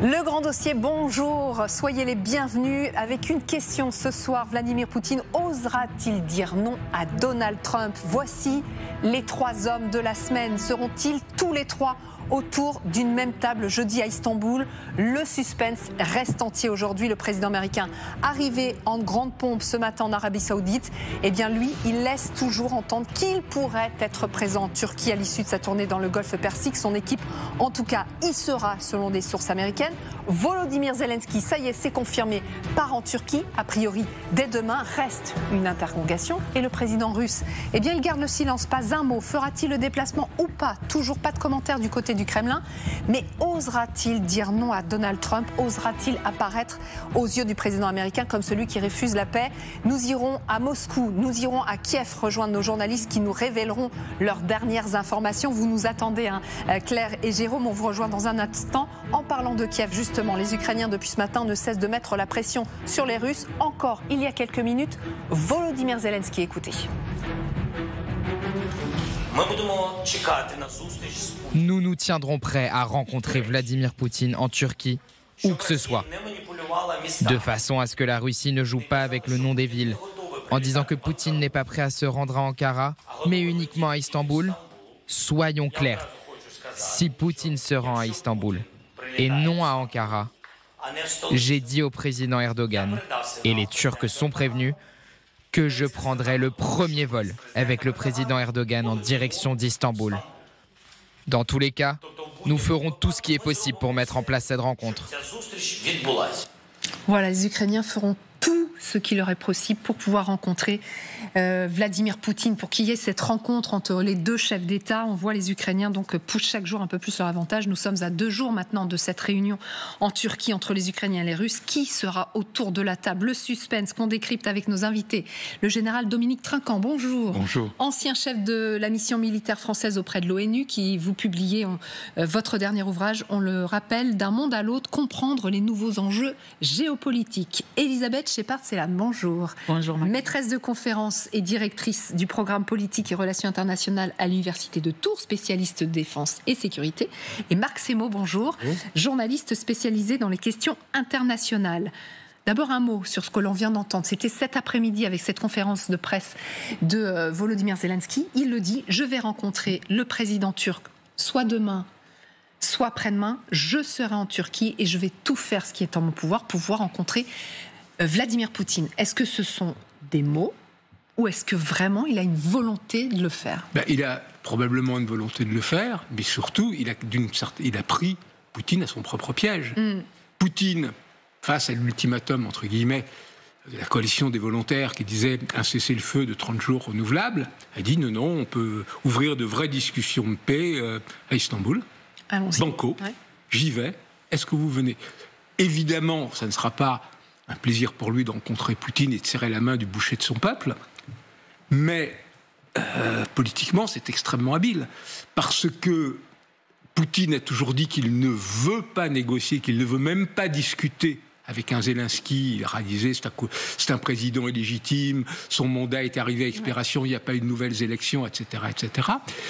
Le grand dossier, bonjour, soyez les bienvenus. Avec une question ce soir, Vladimir Poutine osera-t-il dire non à Donald Trump? Voici les trois hommes de la semaine. Seront-ils tous les trois autour d'une même table jeudi à Istanbul? Le suspense reste entier aujourd'hui. Le président américain, arrivé en grande pompe ce matin en Arabie Saoudite, eh bien lui, il laisse toujours entendre qu'il pourrait être présent en Turquie à l'issue de sa tournée dans le Golfe Persique. Son équipe, en tout cas, y sera selon des sources américaines. Volodymyr Zelensky, ça y est, c'est confirmé, part en Turquie, a priori dès demain. Reste une interrogation. Et le président russe, eh bien il garde le silence, pas un mot. Fera-t-il le déplacement ou pas? Toujours pas de commentaire du côté du Kremlin. Mais osera-t-il dire non à Donald Trump? Osera-t-il apparaître aux yeux du président américain comme celui qui refuse la paix? Nous irons à Moscou, nous irons à Kiev rejoindre nos journalistes qui nous révéleront leurs dernières informations. Vous nous attendez, hein, Claire et Jérôme, on vous rejoint dans un instant. En parlant de Kiev, justement, les Ukrainiens depuis ce matin ne cessent de mettre la pression sur les Russes. Encore il y a quelques minutes, Volodymyr Zelensky, écoutez. Nous nous tiendrons prêts à rencontrer Vladimir Poutine en Turquie, où que ce soit, de façon à ce que la Russie ne joue pas avec le nom des villes, en disant que Poutine n'est pas prêt à se rendre à Ankara, mais uniquement à Istanbul. Soyons clairs, si Poutine se rend à Istanbul et non à Ankara, j'ai dit au président Erdogan, et les Turcs sont prévenus, que je prendrai le premier vol avec le président Erdogan en direction d'Istanbul. Dans tous les cas, nous ferons tout ce qui est possible pour mettre en place cette rencontre. Voilà, les Ukrainiens feront tout ce qui leur est possible pour pouvoir rencontrer Vladimir Poutine, pour qu'il y ait cette rencontre entre les deux chefs d'État. On voit les Ukrainiens donc poussent chaque jour un peu plus leur avantage. Nous sommes à 2 jours maintenant de cette réunion en Turquie entre les Ukrainiens et les Russes. Qui sera autour de la table? Le suspense qu'on décrypte avec nos invités. Le général Dominique Trinquant, bonjour. Bonjour. Ancien chef de la mission militaire française auprès de l'ONU, qui vous publiez votre dernier ouvrage, on le rappelle, D'un monde à l'autre, comprendre les nouveaux enjeux géopolitiques. Elisabeth Shepard-Sellan, bonjour. Bonjour. Maîtresse de conférence et directrice du programme politique et relations internationales à l'Université de Tours, spécialiste défense et sécurité. Et Marc Semo, bonjour. Journaliste spécialisé dans les questions internationales. D'abord un mot sur ce que l'on vient d'entendre. C'était cet après-midi avec cette conférence de presse de Volodymyr Zelensky. Il le dit, je vais rencontrer le président turc soit demain, soit après-demain. Je serai en Turquie et je vais tout faire ce qui est en mon pouvoir pour pouvoir rencontrer Vladimir Poutine. Est-ce que ce sont des mots ou est-ce que vraiment il a une volonté de le faire? Il a probablement une volonté de le faire, mais surtout il a pris Poutine à son propre piège. Poutine, face à l'ultimatum entre guillemets de la coalition des volontaires qui disait un cessez-le-feu de 30 jours renouvelable, a dit non, on peut ouvrir de vraies discussions de paix à Istanbul. Allons-y. Banco, ouais. J'y vais, est-ce que vous venez? Évidemment, ça ne sera pas un plaisir pour lui de rencontrer Poutine et de serrer la main du boucher de son peuple, mais politiquement c'est extrêmement habile, parce que Poutine a toujours dit qu'il ne veut pas négocier, qu'il ne veut même pas discuter avec un Zelensky. Il a dit c'est un président illégitime, son mandat est arrivé à expiration, il n'y a pas eu de nouvelles élections, etc., etc.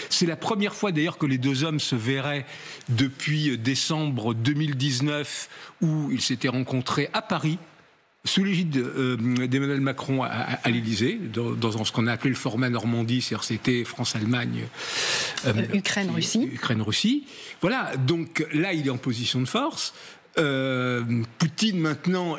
C'est la première fois d'ailleurs que les deux hommes se verraient depuis décembre 2019, où ils s'étaient rencontrés à Paris, sous l'égide d'Emmanuel Macron à l'Élysée, dans ce qu'on a appelé le format Normandie, c'est-à-dire c'était France-Allemagne, Ukraine-Russie. Voilà, donc là il est en position de force. Poutine maintenant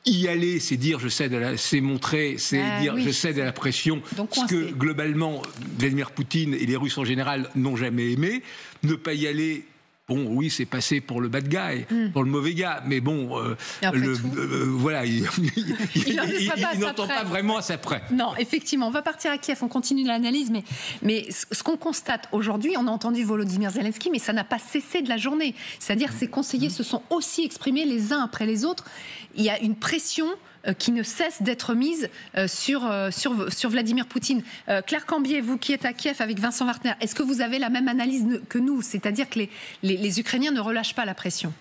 y aller, c'est dire je cède c'est montrer, c'est dire je cède à la pression, donc, ce que globalement Vladimir Poutine et les Russes en général n'ont jamais aimé. Ne pas y aller, bon, oui, c'est passé pour le bad guy, pour le mauvais gars, mais bon, voilà, il n'entend pas vraiment à sa près. Non, effectivement, on va partir à Kiev, on continue l'analyse, mais ce qu'on constate aujourd'hui, on a entendu Volodymyr Zelensky, mais ça n'a pas cessé de la journée. C'est-à-dire ses conseillers se sont aussi exprimés les uns après les autres. Il y a une pression qui ne cesse d'être mise sur Vladimir Poutine. Claire Cambier, vous qui êtes à Kiev avec Vincent Wartner, est-ce que vous avez la même analyse que nous? C'est-à-dire que les Ukrainiens ne relâchent pas la pression?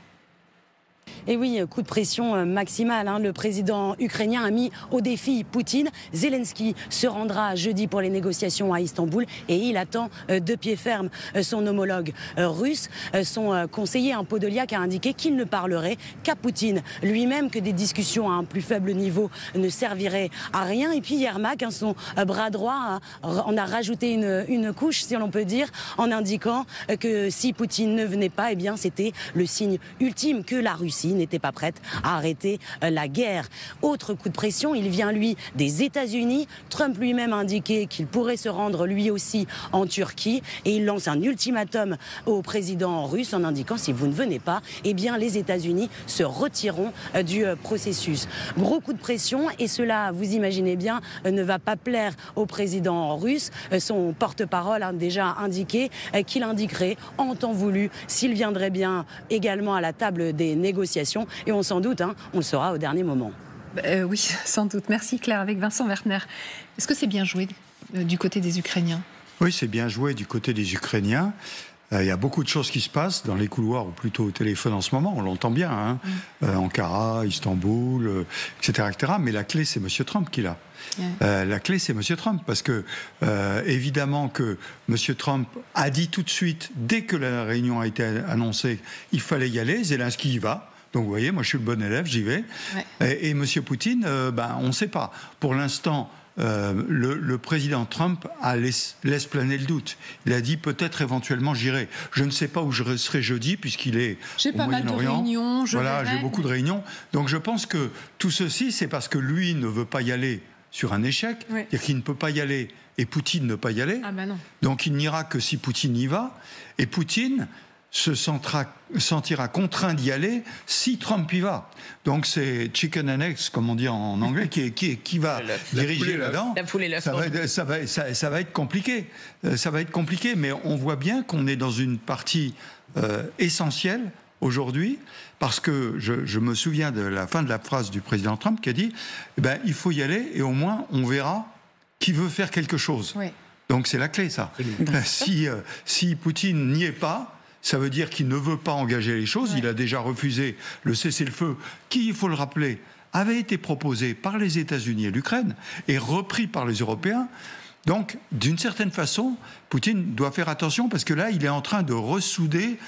Et oui, coup de pression maximale. Le président ukrainien a mis au défi Poutine. Zelensky se rendra jeudi pour les négociations à Istanbul et il attend de pied ferme son homologue russe. Son conseiller Podolyak a indiqué qu'il ne parlerait qu'à Poutine lui-même, que des discussions à un plus faible niveau ne serviraient à rien. Et puis Yermak, son bras droit, en a rajouté une couche, si l'on peut dire, en indiquant que si Poutine ne venait pas, eh bien c'était le signe ultime que la Russie n'était pas prête à arrêter la guerre. Autre coup de pression, il vient lui des États-Unis. Trump lui-même a indiqué qu'il pourrait se rendre lui aussi en Turquie et il lance un ultimatum au président russe en indiquant si vous ne venez pas, eh bien les États-Unis se retireront du processus. Gros coup de pression et cela, vous imaginez bien, ne va pas plaire au président russe. Son porte-parole a déjà indiqué qu'il indiquerait en temps voulu s'il viendrait bien également à la table des négociations et on s'en doute, on le saura au dernier moment. Oui, sans doute. Merci Claire. Avec Vincent Werner, est-ce que c'est bien joué du côté des Ukrainiens? Oui, c'est bien joué du côté des Ukrainiens. Il y a beaucoup de choses qui se passent dans les couloirs ou plutôt au téléphone en ce moment, on l'entend bien, Ankara, Istanbul, etc., etc. Mais la clé, c'est M. Trump qui l'a. La clé, c'est M. Trump, parce que évidemment que M. Trump a dit tout de suite, dès que la réunion a été annoncée, il fallait y aller, Zelensky y va. Donc vous voyez, moi je suis le bon élève, j'y vais. Et M. Poutine, on ne sait pas. Pour l'instant, le président Trump laisse planer le doute. Il a dit peut-être éventuellement j'irai. Je ne sais pas où je serai jeudi puisqu'il est au Moyen-Orient. J'ai pas mal de réunions. J'ai beaucoup de réunions. Donc je pense que tout ceci, c'est parce que lui ne veut pas y aller sur un échec. C'est-à-dire qu'il ne peut pas y aller et Poutine ne peut pas y aller. Non. Donc il n'ira que si Poutine y va. Et Poutine se sentira contraint d'y aller si Trump y va. Donc c'est chicken and eggs, comme on dit en anglais, qui va diriger là-dedans. Ça va être compliqué. Ça va être compliqué, mais on voit bien qu'on est dans une partie essentielle aujourd'hui, parce que je me souviens de la fin de la phrase du président Trump qui a dit il faut y aller et au moins on verra qui veut faire quelque chose. Donc c'est la clé, ça. Si Poutine n'y est pas, ça veut dire qu'il ne veut pas engager les choses. Il a déjà refusé le cessez-le-feu, qui, il faut le rappeler, avait été proposé par les États-Unis et l'Ukraine et repris par les Européens. Donc, d'une certaine façon, Poutine doit faire attention parce que là, il est en train de ressouder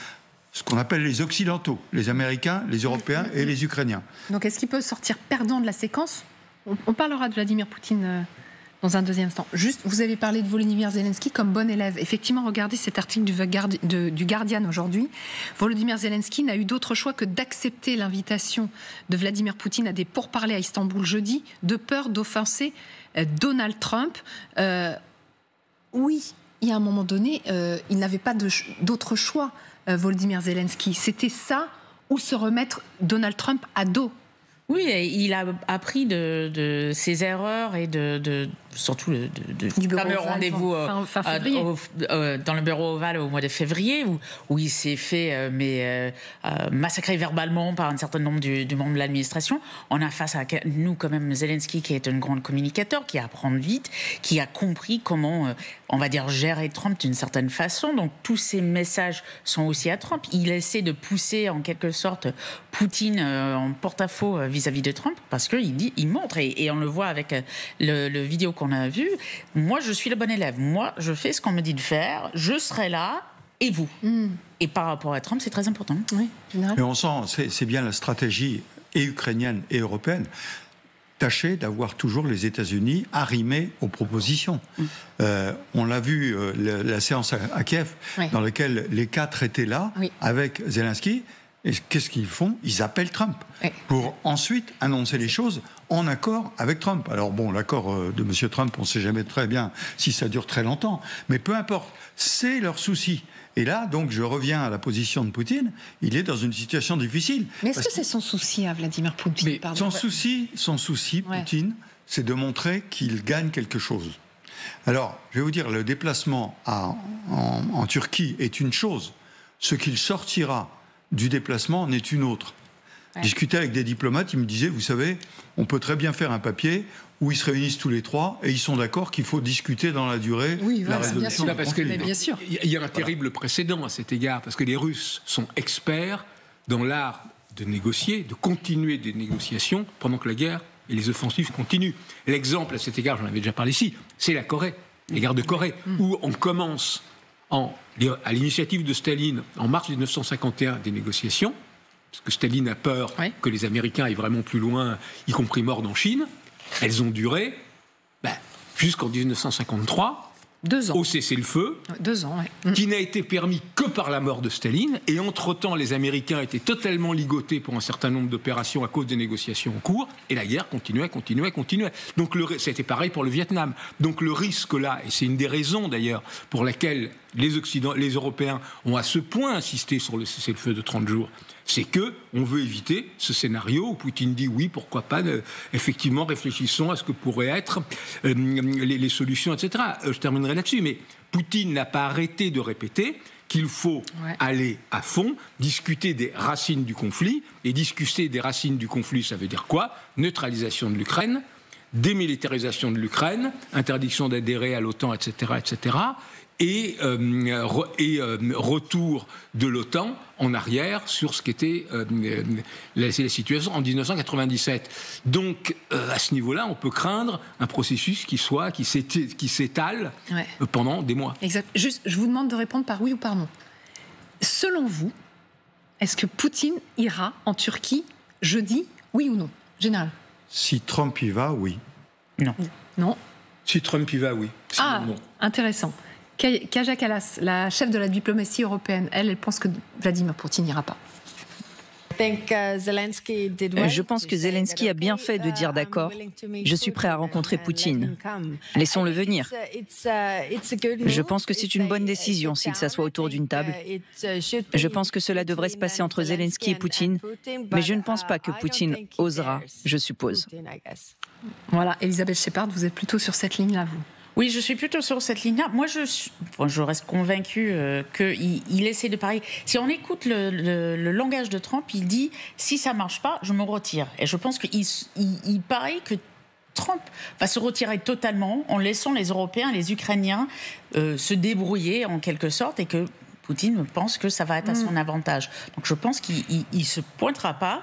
ce qu'on appelle les Occidentaux, les Américains, les Européens et les Ukrainiens. Donc, est-ce qu'il peut sortir perdant de la séquence ? On parlera de Vladimir Poutine dans un deuxième temps. Juste, vous avez parlé de Volodymyr Zelensky comme bon élève. Effectivement, regardez cet article du Guardian aujourd'hui. Volodymyr Zelensky n'a eu d'autre choix que d'accepter l'invitation de Vladimir Poutine à des pourparlers à Istanbul jeudi, de peur d'offenser Donald Trump. Oui, il y a un moment donné, il n'avait pas d'autre choix, Volodymyr Zelensky. C'était ça ou se remettre Donald Trump à dos. Oui, il a appris de ses erreurs et surtout du fameux rendez-vous dans le bureau ovale au mois de février où il s'est fait massacrer verbalement par un certain nombre du membre de l'administration. On a face à nous quand même Zelensky qui est un grand communicateur, qui apprend vite, qui a compris comment, on va dire, gérer Trump d'une certaine façon. Donc tous ces messages sont aussi à Trump. Il essaie de pousser en quelque sorte Poutine en porte-à-faux vis-à-vis de Trump parce qu'il montre, et on le voit avec le vidéo qu'on a vu, moi je suis le bon élève, moi je fais ce qu'on me dit de faire, je serai là, et vous. Et par rapport à Trump, c'est très important. Oui, mais on sent, c'est bien la stratégie et ukrainienne et européenne, tâcher d'avoir toujours les États-Unis arrimés aux propositions. On l'a vu, la séance à Kiev, dans laquelle les quatre étaient là, avec Zelensky. Et qu'est-ce qu'ils font ? Ils appellent Trump pour ensuite annoncer les choses en accord avec Trump. Alors bon, l'accord de M. Trump, on ne sait jamais très bien si ça dure très longtemps, mais peu importe, c'est leur souci. Et là, donc, je reviens à la position de Poutine, il est dans une situation difficile. Mais est-ce que c'est son souci à Vladimir Poutine ? Son souci, Poutine, c'est de montrer qu'il gagne quelque chose. Alors, je vais vous dire, le déplacement en Turquie est une chose, ce qu'il sortira du déplacement en est une autre. Discuter avec des diplomates, ils me disaient, vous savez, on peut très bien faire un papier où ils se réunissent tous les trois et ils sont d'accord qu'il faut discuter dans la durée la résolution. Bien sûr. Il y a un terrible précédent à cet égard, parce que les Russes sont experts dans l'art de négocier, de continuer des négociations pendant que la guerre et les offensives continuent. L'exemple à cet égard, j'en avais déjà parlé ici, c'est la Corée, les guerres de Corée, où on commence à l'initiative de Staline en mars 1951 des négociations, parce que Staline a peur que les Américains aillent vraiment plus loin, y compris mordent en Chine. Elles ont duré jusqu'en 1953. 2 ans. Au cessez-le-feu, 2 ans, qui n'a été permis que par la mort de Staline. Et entre-temps, les Américains étaient totalement ligotés pour un certain nombre d'opérations à cause des négociations en cours. Et la guerre continuait. Donc c'était pareil pour le Vietnam. Donc le risque là, et c'est une des raisons d'ailleurs pour laquelle les Européens ont à ce point insisté sur le cessez-le-feu de 30 jours, c'est qu'on veut éviter ce scénario où Poutine dit oui, pourquoi pas, effectivement, réfléchissons à ce que pourraient être les solutions, etc. Je terminerai là-dessus, mais Poutine n'a pas arrêté de répéter qu'il faut aller à fond, discuter des racines du conflit, et discuter des racines du conflit, ça veut dire quoi ? Neutralisation de l'Ukraine, démilitarisation de l'Ukraine, interdiction d'adhérer à l'OTAN, etc., etc., et retour de l'OTAN en arrière sur ce qu'était la situation en 1997. Donc, à ce niveau-là, on peut craindre un processus qui s'étale pendant des mois. Exact. Juste, je vous demande de répondre par oui ou par non. Selon vous, est-ce que Poutine ira en Turquie jeudi, oui ou non, général? Si Trump y va, oui. Non. Si Trump y va, oui. Non. Intéressant. Kaja Kallas, la chef de la diplomatie européenne, elle pense que Vladimir Poutine n'ira pas. Je pense que Zelensky a bien fait de dire d'accord. Je suis prêt à rencontrer Poutine. Laissons-le venir. Je pense que c'est une bonne décision s'il s'assoit autour d'une table. Je pense que cela devrait se passer entre Zelensky et Poutine, mais je ne pense pas que Poutine osera, je suppose. Voilà, Elisabeth Shepard, vous êtes plutôt sur cette ligne-là, vous? Oui, je suis plutôt sur cette ligne-là. Moi, je reste convaincue qu'il essaie de parler. Si on écoute le langage de Trump, il dit « si ça ne marche pas, je me retire ». Et je pense qu'il paraît que Trump va se retirer totalement en laissant les Européens, les Ukrainiens se débrouiller en quelque sorte, et que Poutine pense que ça va être à son avantage. Donc je pense qu'il ne se pointera pas.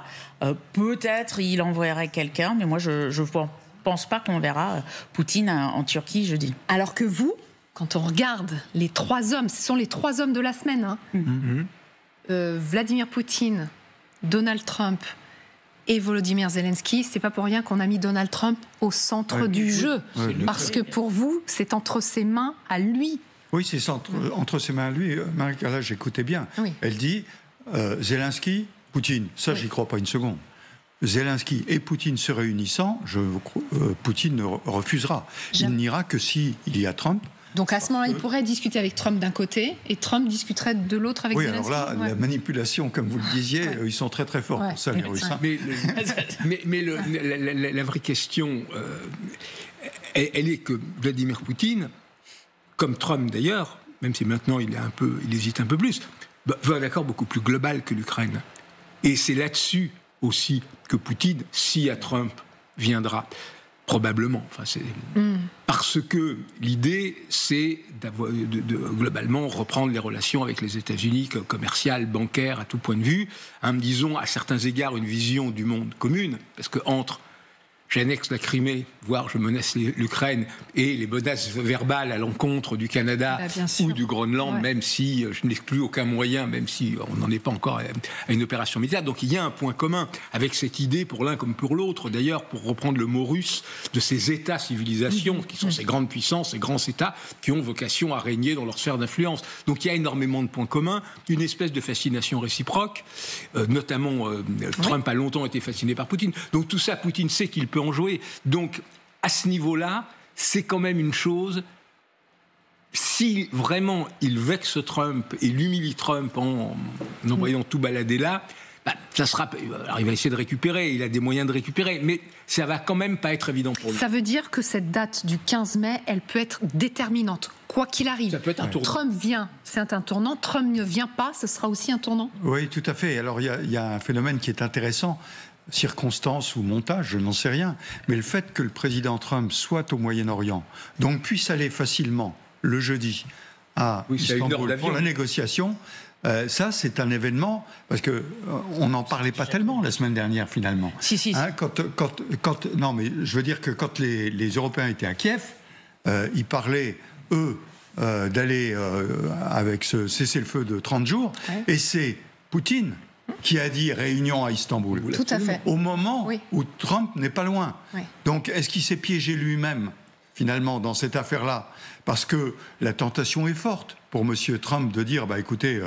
Peut-être il envoierait quelqu'un, mais moi je ne pense pas qu'on verra Poutine en Turquie jeudi. Alors que vous, quand on regarde les 3 hommes, ce sont les 3 hommes de la semaine, Vladimir Poutine, Donald Trump et Volodymyr Zelensky, c'est pas pour rien qu'on a mis Donald Trump au centre du jeu. Parce que pour vous, c'est entre ses mains à lui. Oui, c'est entre ses mains à lui. Marie-Carla, j'écoutais bien. Oui. Elle dit Zelensky, Poutine. Ça, j'y crois pas une seconde. Zelensky et Poutine se réunissant, Poutine refusera. Il n'ira que s'il y a Trump. Donc à ce moment-là, il pourrait discuter avec Trump d'un côté et Trump discuterait de l'autre avec Zelensky. Oui, alors là, la manipulation, comme vous le disiez, ils sont très très forts pour ça, les Russes. Mais la vraie question, elle est que Vladimir Poutine, comme Trump d'ailleurs, même si maintenant il hésite un peu plus, veut un accord beaucoup plus global que l'Ukraine. Et c'est là-dessus aussi que Poutine, si à Trump, viendra. Probablement. Parce que l'idée, c'est de globalement reprendre les relations avec les États-Unis, commerciales, bancaires, à tout point de vue, disons, à certains égards, une vision du monde commune. Parce que entre j'annexe la Crimée, voire je menace l'Ukraine, et les menaces verbales à l'encontre du Canada ou du Groenland, même si je n'exclus aucun moyen, même si on n'en est pas encore à une opération militaire. Donc il y a un point commun avec cette idée, pour l'un comme pour l'autre, d'ailleurs, pour reprendre le mot russe, de ces États-civilisations, qui sont ces grandes puissances, ces grands États, qui ont vocation à régner dans leur sphère d'influence. Donc il y a énormément de points communs, une espèce de fascination réciproque, notamment Trump a longtemps été fasciné par Poutine. Donc tout ça, Poutine sait qu'il peut en jouer. Donc, à ce niveau-là, c'est quand même une chose. Si vraiment il vexe Trump et l'humilie Trump en envoyant tout balader là, ça sera. Alors, il va essayer de récupérer, il a des moyens de récupérer, mais ça va quand même pas être évident pour lui. Ça veut dire que cette date du 15 mai, elle peut être déterminante, quoi qu'il arrive. Ça peut être un tournant. Trump vient, c'est un tournant. Trump ne vient pas, ce sera aussi un tournant. Oui, tout à fait. Alors, il y a un phénomène qui est intéressant. Circonstance ou montage, je n'en sais rien, mais le fait que le président Trump soit au Moyen-Orient, donc puisse aller facilement le jeudi à Istanbul pour la négociation, Ça, c'est un événement, parce qu'on n'en parlait pas tellement la semaine dernière, finalement. Si. Hein, non, mais je veux dire que quand les Européens étaient à Kiev, ils parlaient, eux, d'aller avec ce cessez-le-feu de 30 jours, et c'est Poutine qui a dit réunion à Istanbul. Tout à fait. Au moment où Trump n'est pas loin. Oui. Donc, est-ce qu'il s'est piégé lui-même, finalement, dans cette affaire-là? Parce que la tentation est forte pour M. Trump de dire, écoutez,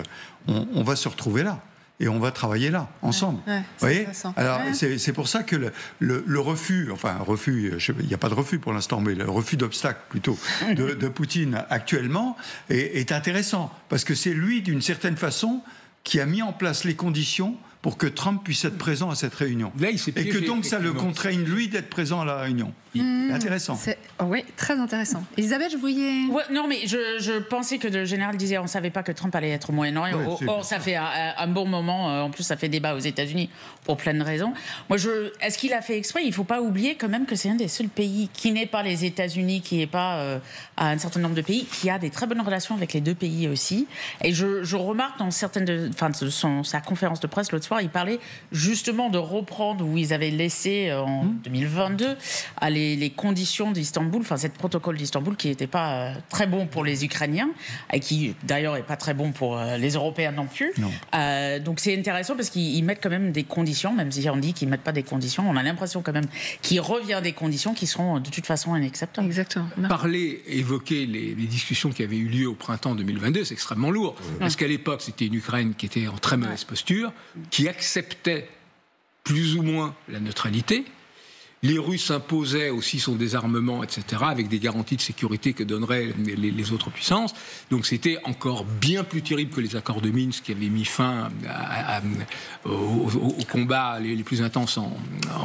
on va se retrouver là. Et on va travailler là, ensemble. Vous voyez ? Alors, c'est pour ça que le refus, il n'y a pas de refus pour l'instant, mais le refus d'obstacle plutôt de Poutine actuellement est intéressant. Parce que c'est lui, d'une certaine façon, qui a mis en place les conditions pour que Trump puisse être présent à cette réunion. Là, il s'est piégé, et que donc ça le contraigne, lui, d'être présent à la réunion. C'est intéressant. Oui, très intéressant. Elisabeth, je voyais... non, mais je pensais que le général disait on ne savait pas que Trump allait être au Moyen-Orient. Or, ça fait un bon moment. En plus, ça fait débat aux États-Unis pour plein de raisons. Moi, est-ce qu'il a fait exprès? Il ne faut pas oublier quand même que c'est un des seuls pays qui n'est pas les États-Unis, qui n'est pas un certain nombre de pays, qui a des très bonnes relations avec les deux pays aussi. Et je remarque dans sa conférence de presse l'autre soir, il parlait justement de reprendre où ils avaient laissé en 2022 les conditions d'Istanbul, cette protocole d'Istanbul qui n'était pas très bon pour les Ukrainiens et qui d'ailleurs n'est pas très bon pour les Européens non plus. Donc c'est intéressant parce qu'ils mettent quand même des conditions, même si on dit qu'ils ne mettent pas des conditions, on a l'impression quand même qu'il revient des conditions qui seront de toute façon inacceptables. Exactement. Évoquer les discussions qui avaient eu lieu au printemps 2022, c'est extrêmement lourd. Parce qu'à l'époque, c'était une Ukraine qui était en très mauvaise posture, qui acceptait plus ou moins la neutralité. Les Russes imposaient aussi son désarmement, etc., avec des garanties de sécurité que donneraient les autres puissances. Donc c'était encore bien plus terrible que les accords de Minsk qui avaient mis fin aux combats les plus intenses en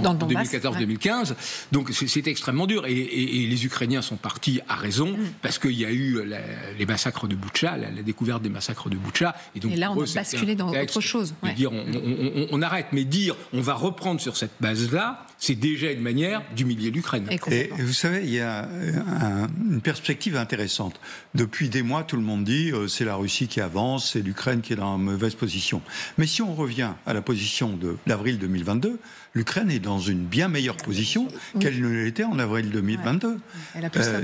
2014-2015. Donc c'était extrêmement dur. Et les Ukrainiens sont partis à raison, parce qu'il y a eu les massacres de Boutcha, la découverte des massacres de Boutcha. Et là, on a basculé dans autre chose. Dire on arrête, mais dire on va reprendre sur cette base-là, c'est déjà une manière d'humilier l'Ukraine. Et vous savez, il y a une perspective intéressante. Depuis des mois, tout le monde dit c'est la Russie qui avance, c'est l'Ukraine qui est dans une mauvaise position. Mais si on revient à la position d'avril 2022, l'Ukraine est dans une bien meilleure position qu'elle ne l'était en avril 2022.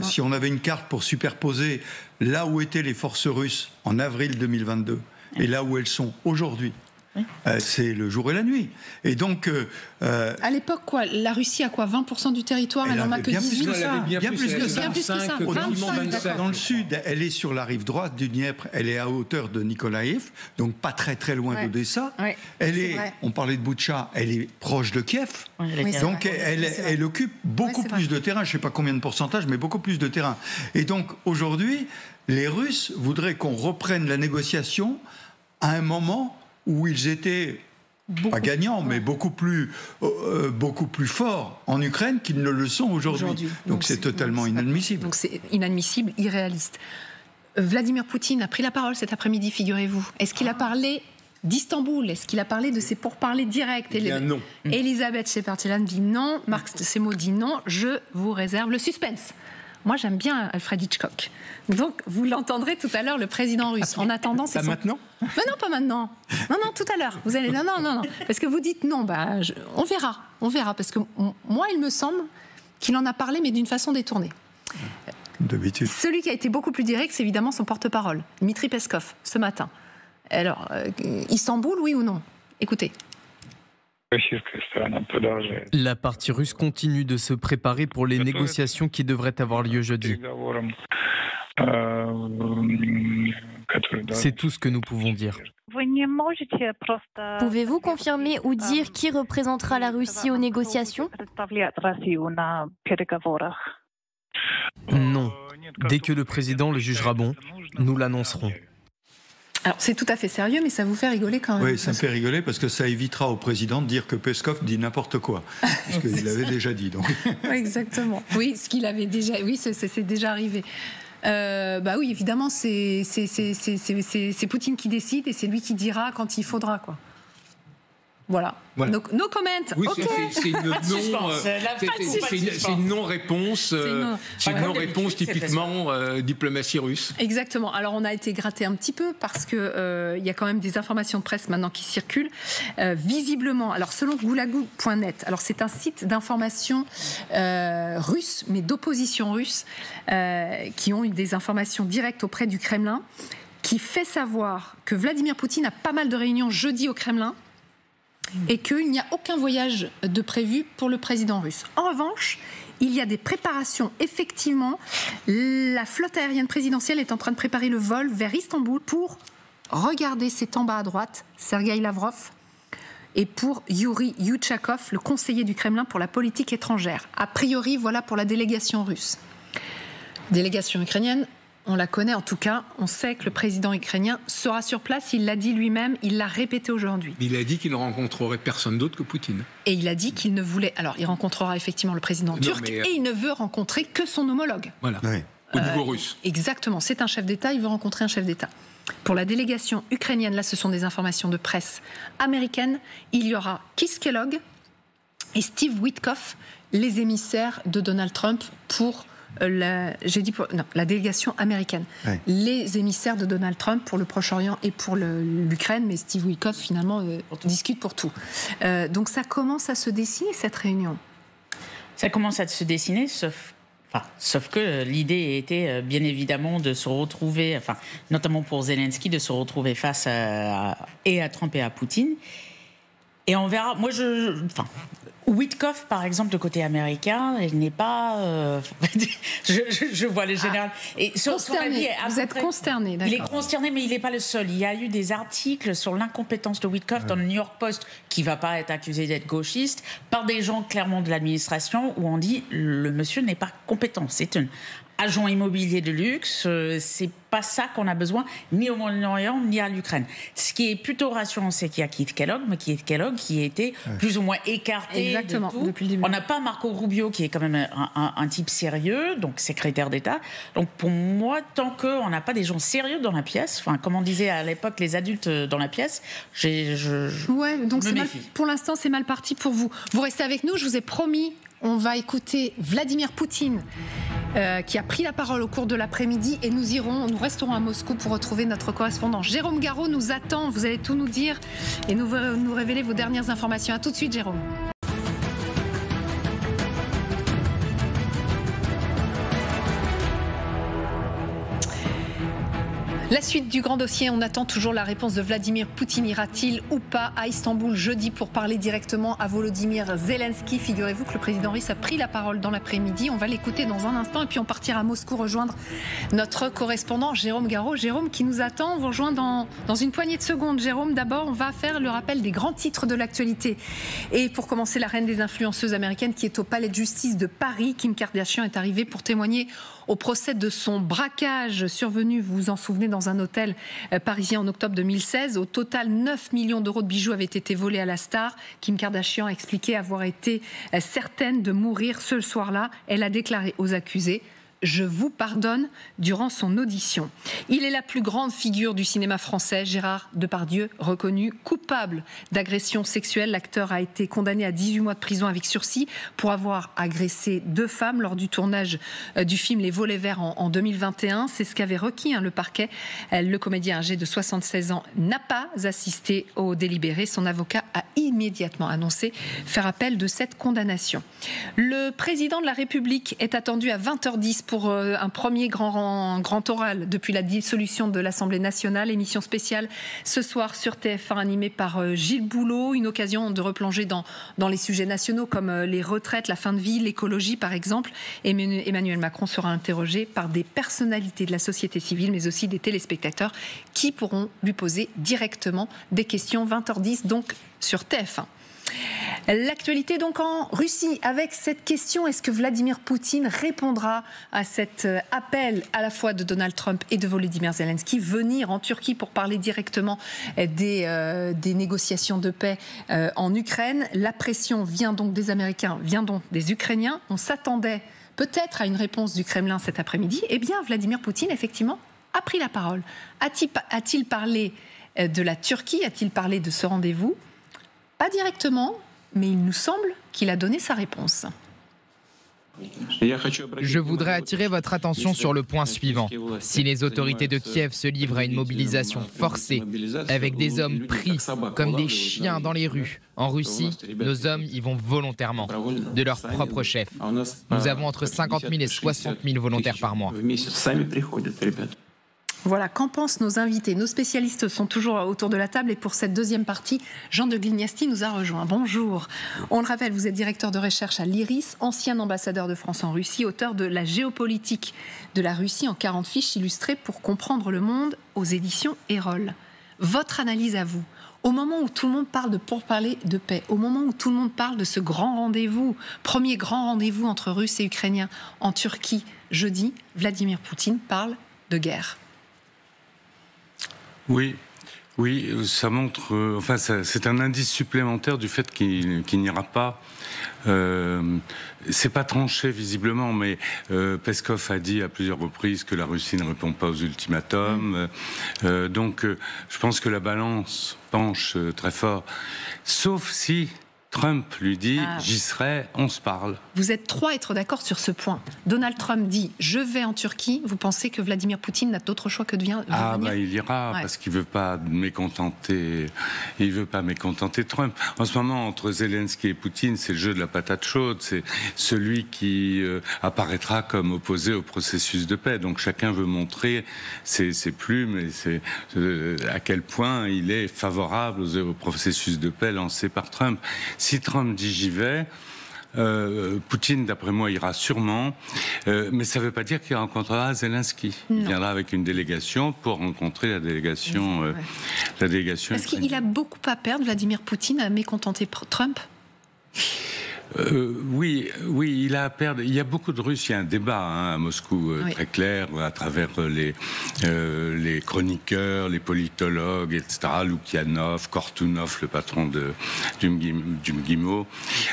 Si on avait une carte pour superposer là où étaient les forces russes en avril 2022 et là où elles sont aujourd'hui, c'est le jour et la nuit. Et donc, à l'époque, la Russie a 20% du territoire? Elle n'en a que 18. Bien plus que ça. 25. Dans le sud, elle est sur la rive droite du Dniepr. Elle est à hauteur de Nikolaïev, donc pas très très loin d'Odessa. On parlait de Boutcha, elle est proche de Kiev. Donc elle occupe beaucoup plus de terrain. Je ne sais pas combien de pourcentage, mais beaucoup plus de terrain. Et donc aujourd'hui, les Russes voudraient qu'on reprenne la négociation à un moment où ils étaient pas gagnants, mais beaucoup plus forts en Ukraine qu'ils ne le sont aujourd'hui. Donc c'est totalement inadmissible. Donc c'est inadmissible, irréaliste. Vladimir Poutine a pris la parole cet après-midi, figurez-vous. Est-ce qu'il a parlé d'Istanbul? Est-ce qu'il a parlé de ses pourparlers directs? Non. Elisabeth Shepartilan dit non, Marc Semo dit non. Je vous réserve le suspense. Moi, j'aime bien Alfred Hitchcock. Donc, vous l'entendrez tout à l'heure, le président russe. En attendant, c'est maintenant ? Mais non, pas maintenant. Non, tout à l'heure. Vous allez non. Parce que vous dites non. On verra. Parce que moi, il me semble qu'il en a parlé, mais d'une façon détournée. D'habitude. Celui qui a été beaucoup plus direct, c'est évidemment son porte-parole, Dmitri Peskov, ce matin. Alors, Istanbul, oui ou non? Écoutez. La partie russe continue de se préparer pour les négociations qui devraient avoir lieu jeudi. C'est tout ce que nous pouvons dire. Pouvez-vous confirmer ou dire qui représentera la Russie aux négociations? Non. Dès que le président le jugera bon, nous l'annoncerons. Alors, c'est tout à fait sérieux, mais ça vous fait rigoler quand même. Oui, ça me fait rigoler parce que ça évitera au président de dire que Peskov dit n'importe quoi. Parce qu'il l'avait déjà dit. Donc. Exactement. Oui, ce qu'il avait déjà... Oui, c'est déjà arrivé. Oui, évidemment, c'est Poutine qui décide et c'est lui qui dira quand il faudra, quoi. Voilà. No comment. Oui, okay. c'est une non-réponse. C'est une non-réponse typiquement diplomatie russe. Exactement. Alors on a été gratté un petit peu parce que il y a quand même des informations de presse maintenant qui circulent. Visiblement, alors selon Gulagu.net, alors c'est un site d'information russe, mais d'opposition russe, qui ont eu des informations directes auprès du Kremlin, qui fait savoir que Vladimir Poutine a pas mal de réunions jeudi au Kremlin. Et qu'il n'y a aucun voyage de prévu pour le président russe. En revanche, il y a des préparations. Effectivement, la flotte aérienne présidentielle est en train de préparer le vol vers Istanbul pour regarder, c'est en bas à droite, Sergueï Lavrov, et pour Yuri Yuchakov, le conseiller du Kremlin pour la politique étrangère. A priori, voilà pour la délégation russe. Délégation ukrainienne, on la connaît en tout cas, on sait que le président ukrainien sera sur place, il l'a dit lui-même, il l'a répété aujourd'hui. Il a dit qu'il ne rencontrerait personne d'autre que Poutine. Et il a dit qu'il ne voulait... Alors, il rencontrera effectivement le président turc et il ne veut rencontrer que son homologue. Voilà, au niveau russe. Exactement, c'est un chef d'État, il veut rencontrer un chef d'État. Pour la délégation ukrainienne, là ce sont des informations de presse américaine, il y aura Keith Kellogg et Steve Witkoff, les émissaires de Donald Trump pour... la délégation américaine. Ouais. Les émissaires de Donald Trump pour le Proche-Orient et pour l'Ukraine, mais Steve Witkoff, finalement, discute pour tout. Donc ça commence à se dessiner, cette réunion. Ça commence à se dessiner, sauf que l'idée était bien évidemment de se retrouver, notamment pour Zelensky, de se retrouver face à Trump et à Poutine. Et on verra. Moi, Witkoff, par exemple, de côté américain, il n'est pas... je vois le général. Et consterné. Vous êtes consterné, d'accord. Il est consterné, mais il n'est pas le seul. Il y a eu des articles sur l'incompétence de Witkoff dans le New York Post, qui ne va pas être accusé d'être gauchiste, par des gens clairement de l'administration, où on dit le monsieur n'est pas compétent. C'est un agent immobilier de luxe, c'est pas ça qu'on a besoin, ni au Moyen-Orient, ni à l'Ukraine. Ce qui est plutôt rassurant, c'est qu'il y a Keith Kellogg, mais Keith Kellogg qui a été plus ou moins écarté. Exactement, de tout. Depuis le début. On n'a pas Marco Rubio, qui est quand même un type sérieux, donc secrétaire d'État. Donc pour moi, tant qu'on n'a pas des gens sérieux dans la pièce, comme on disait à l'époque, les adultes dans la pièce, donc pour l'instant, c'est mal parti pour vous. Vous restez avec nous, je vous ai promis, on va écouter Vladimir Poutine, qui a pris la parole au cours de l'après-midi, et nous resterons à Moscou pour retrouver notre correspondant Jérôme Garraud nous attend. Vous allez tout nous dire et nous révéler vos dernières informations. À tout de suite, Jérôme. La suite du grand dossier, on attend toujours la réponse de Vladimir Poutine. Ira-t-il ou pas à Istanbul jeudi pour parler directement à Volodymyr Zelensky? Figurez-vous que le président russe a pris la parole dans l'après-midi. On va l'écouter dans un instant et puis on partira à Moscou rejoindre notre correspondant Jérôme Garraud. Jérôme qui nous attend, on vous rejoint dans une poignée de secondes. Jérôme, d'abord, on va faire le rappel des grands titres de l'actualité. Et pour commencer, la reine des influenceuses américaines qui est au palais de justice de Paris. Kim Kardashian est arrivée pour témoigner au procès de son braquage survenu, vous vous en souvenez, dans un hôtel parisien en octobre 2016. Au total, 9 millions d'euros de bijoux avaient été volés à la star. Kim Kardashian a expliqué avoir été certaine de mourir ce soir-là. Elle a déclaré aux accusés: je vous pardonne, durant son audition. Il est la plus grande figure du cinéma français, Gérard Depardieu, reconnu coupable d'agression sexuelle. L'acteur a été condamné à 18 mois de prison avec sursis pour avoir agressé 2 femmes lors du tournage du film Les Volets Verts en 2021. C'est ce qu'avait requis le parquet. Le comédien âgé de 76 ans n'a pas assisté au délibéré. Son avocat a immédiatement annoncé faire appel de cette condamnation. Le président de la République est attendu à 20h10 pour un premier grand oral depuis la dissolution de l'Assemblée nationale. Émission spéciale ce soir sur TF1 animée par Gilles Boulot. Une occasion de replonger dans les sujets nationaux comme les retraites, la fin de vie, l'écologie par exemple. Emmanuel Macron sera interrogé par des personnalités de la société civile mais aussi des téléspectateurs qui pourront lui poser directement des questions. 20h10 donc sur TF1. L'actualité donc en Russie avec cette question: est-ce que Vladimir Poutine répondra à cet appel à la fois de Donald Trump et de Volodymyr Zelensky, venir en Turquie pour parler directement des négociations de paix en Ukraine? La pression vient donc des Américains, vient donc des Ukrainiens. On s'attendait peut-être à une réponse du Kremlin cet après-midi. Eh bien, Vladimir Poutine, effectivement, a pris la parole. A-t-il parlé de la Turquie? A-t-il parlé de ce rendez-vous? Pas directement, mais il nous semble qu'il a donné sa réponse. Je voudrais attirer votre attention sur le point suivant. Si les autorités de Kiev se livrent à une mobilisation forcée, avec des hommes pris comme des chiens dans les rues, en Russie, nos hommes y vont volontairement, de leur propre chef. Nous avons entre 50 000 et 60 000 volontaires par mois. Voilà, qu'en pensent nos invités? Nos spécialistes sont toujours autour de la table et pour cette deuxième partie, Jean de Glignasti nous a rejoint. Bonjour. On le rappelle, vous êtes directeur de recherche à l'IRIS, ancien ambassadeur de France en Russie, auteur de La géopolitique de la Russie en 40 fiches illustrées pour comprendre le monde aux éditions Erol. Votre analyse à vous, au moment où tout le monde parle de pourparlers de paix, au moment où tout le monde parle de ce grand rendez-vous, premier grand rendez-vous entre Russes et Ukrainiens en Turquie jeudi, Vladimir Poutine parle de guerre. Oui, ça montre, c'est un indice supplémentaire du fait qu'il n'y aura pas. C'est pas tranché visiblement, mais Peskov a dit à plusieurs reprises que la Russie ne répond pas aux ultimatums. Donc, je pense que la balance penche très fort, sauf si Trump lui dit « j'y serai, on se parle ». Vous êtes trois à être d'accord sur ce point. Donald Trump dit « je vais en Turquie ». Vous pensez que Vladimir Poutine n'a d'autre choix que de venir il ira, parce qu'il ne veut pas mécontenter. Il veut pas mécontenter Trump. En ce moment, entre Zelensky et Poutine, c'est le jeu de la patate chaude. C'est celui qui apparaîtra comme opposé au processus de paix. Donc chacun veut montrer ses plumes et à quel point il est favorable au processus de paix lancé par Trump. Si Trump dit j'y vais, Poutine, d'après moi, ira sûrement, mais ça ne veut pas dire qu'il rencontrera Zelensky. Il viendra avec une délégation pour rencontrer la délégation. Est-ce qu'il a beaucoup à perdre, Vladimir Poutine, à mécontenter Trump ? Oui, il a à perdre. Il y a beaucoup de Russes. Il y a un débat à Moscou très clair à travers les chroniqueurs, les politologues, etc. Loukyanov, Kortunov, le patron du MGIMO.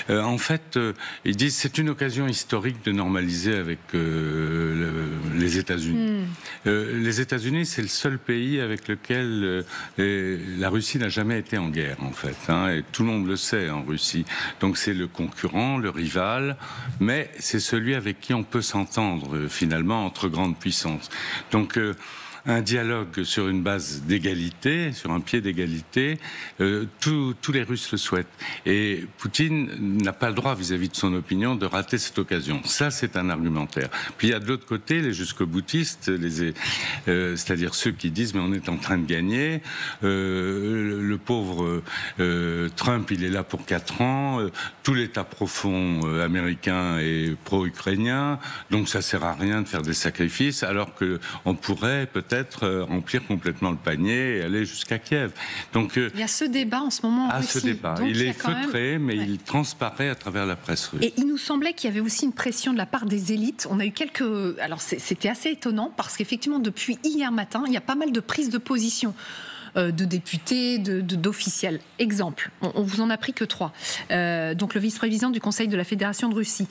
En fait, ils disent c'est une occasion historique de normaliser avec les États-Unis. Les États-Unis, c'est le seul pays avec lequel la Russie n'a jamais été en guerre, en fait. Et tout le monde le sait en Russie. Donc c'est le concurrent, le rival, mais c'est celui avec qui on peut s'entendre finalement entre grandes puissances. Donc un dialogue sur une base d'égalité, sur un pied d'égalité, tous les Russes le souhaitent. Et Poutine n'a pas le droit, vis-à-vis de son opinion, de rater cette occasion. Ça, c'est un argumentaire. Puis il y a de l'autre côté les jusqu'au-boutistes, c'est-à-dire ceux qui disent « mais on est en train de gagner, le pauvre Trump, il est là pour 4 ans, tout l'État profond américain est pro-ukrainien, donc ça sert à rien de faire des sacrifices, alors qu'on pourrait peut-être remplir complètement le panier et aller jusqu'à Kiev. Donc, il y a ce débat en ce moment en Russie. Ce débat. Donc, il est feutré, mais il transparaît à travers la presse russe. Et il nous semblait qu'il y avait aussi une pression de la part des élites. On a eu quelques... Alors, c'était assez étonnant parce qu'effectivement, depuis hier matin, il y a pas mal de prises de position de députés, d'officiels. Exemple, on vous en a pris que 3. Donc le vice-président du Conseil de la Fédération de Russie.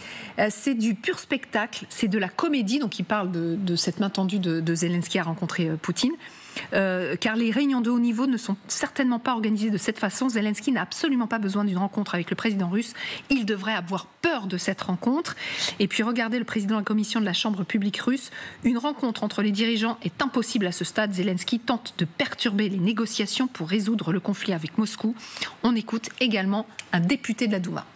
C'est du pur spectacle, c'est de la comédie. Donc il parle de cette main tendue de Zelensky à rencontrer Poutine. Car les réunions de haut niveau ne sont certainement pas organisées de cette façon. Zelensky n'a absolument pas besoin d'une rencontre avec le président russe. Il devrait avoir peur de cette rencontre. Et puis regardez le président de la commission de la Chambre publique russe. Une rencontre entre les dirigeants est impossible à ce stade. Zelensky tente de perturber les négociations pour résoudre le conflit avec Moscou. On écoute également un député de la Douma.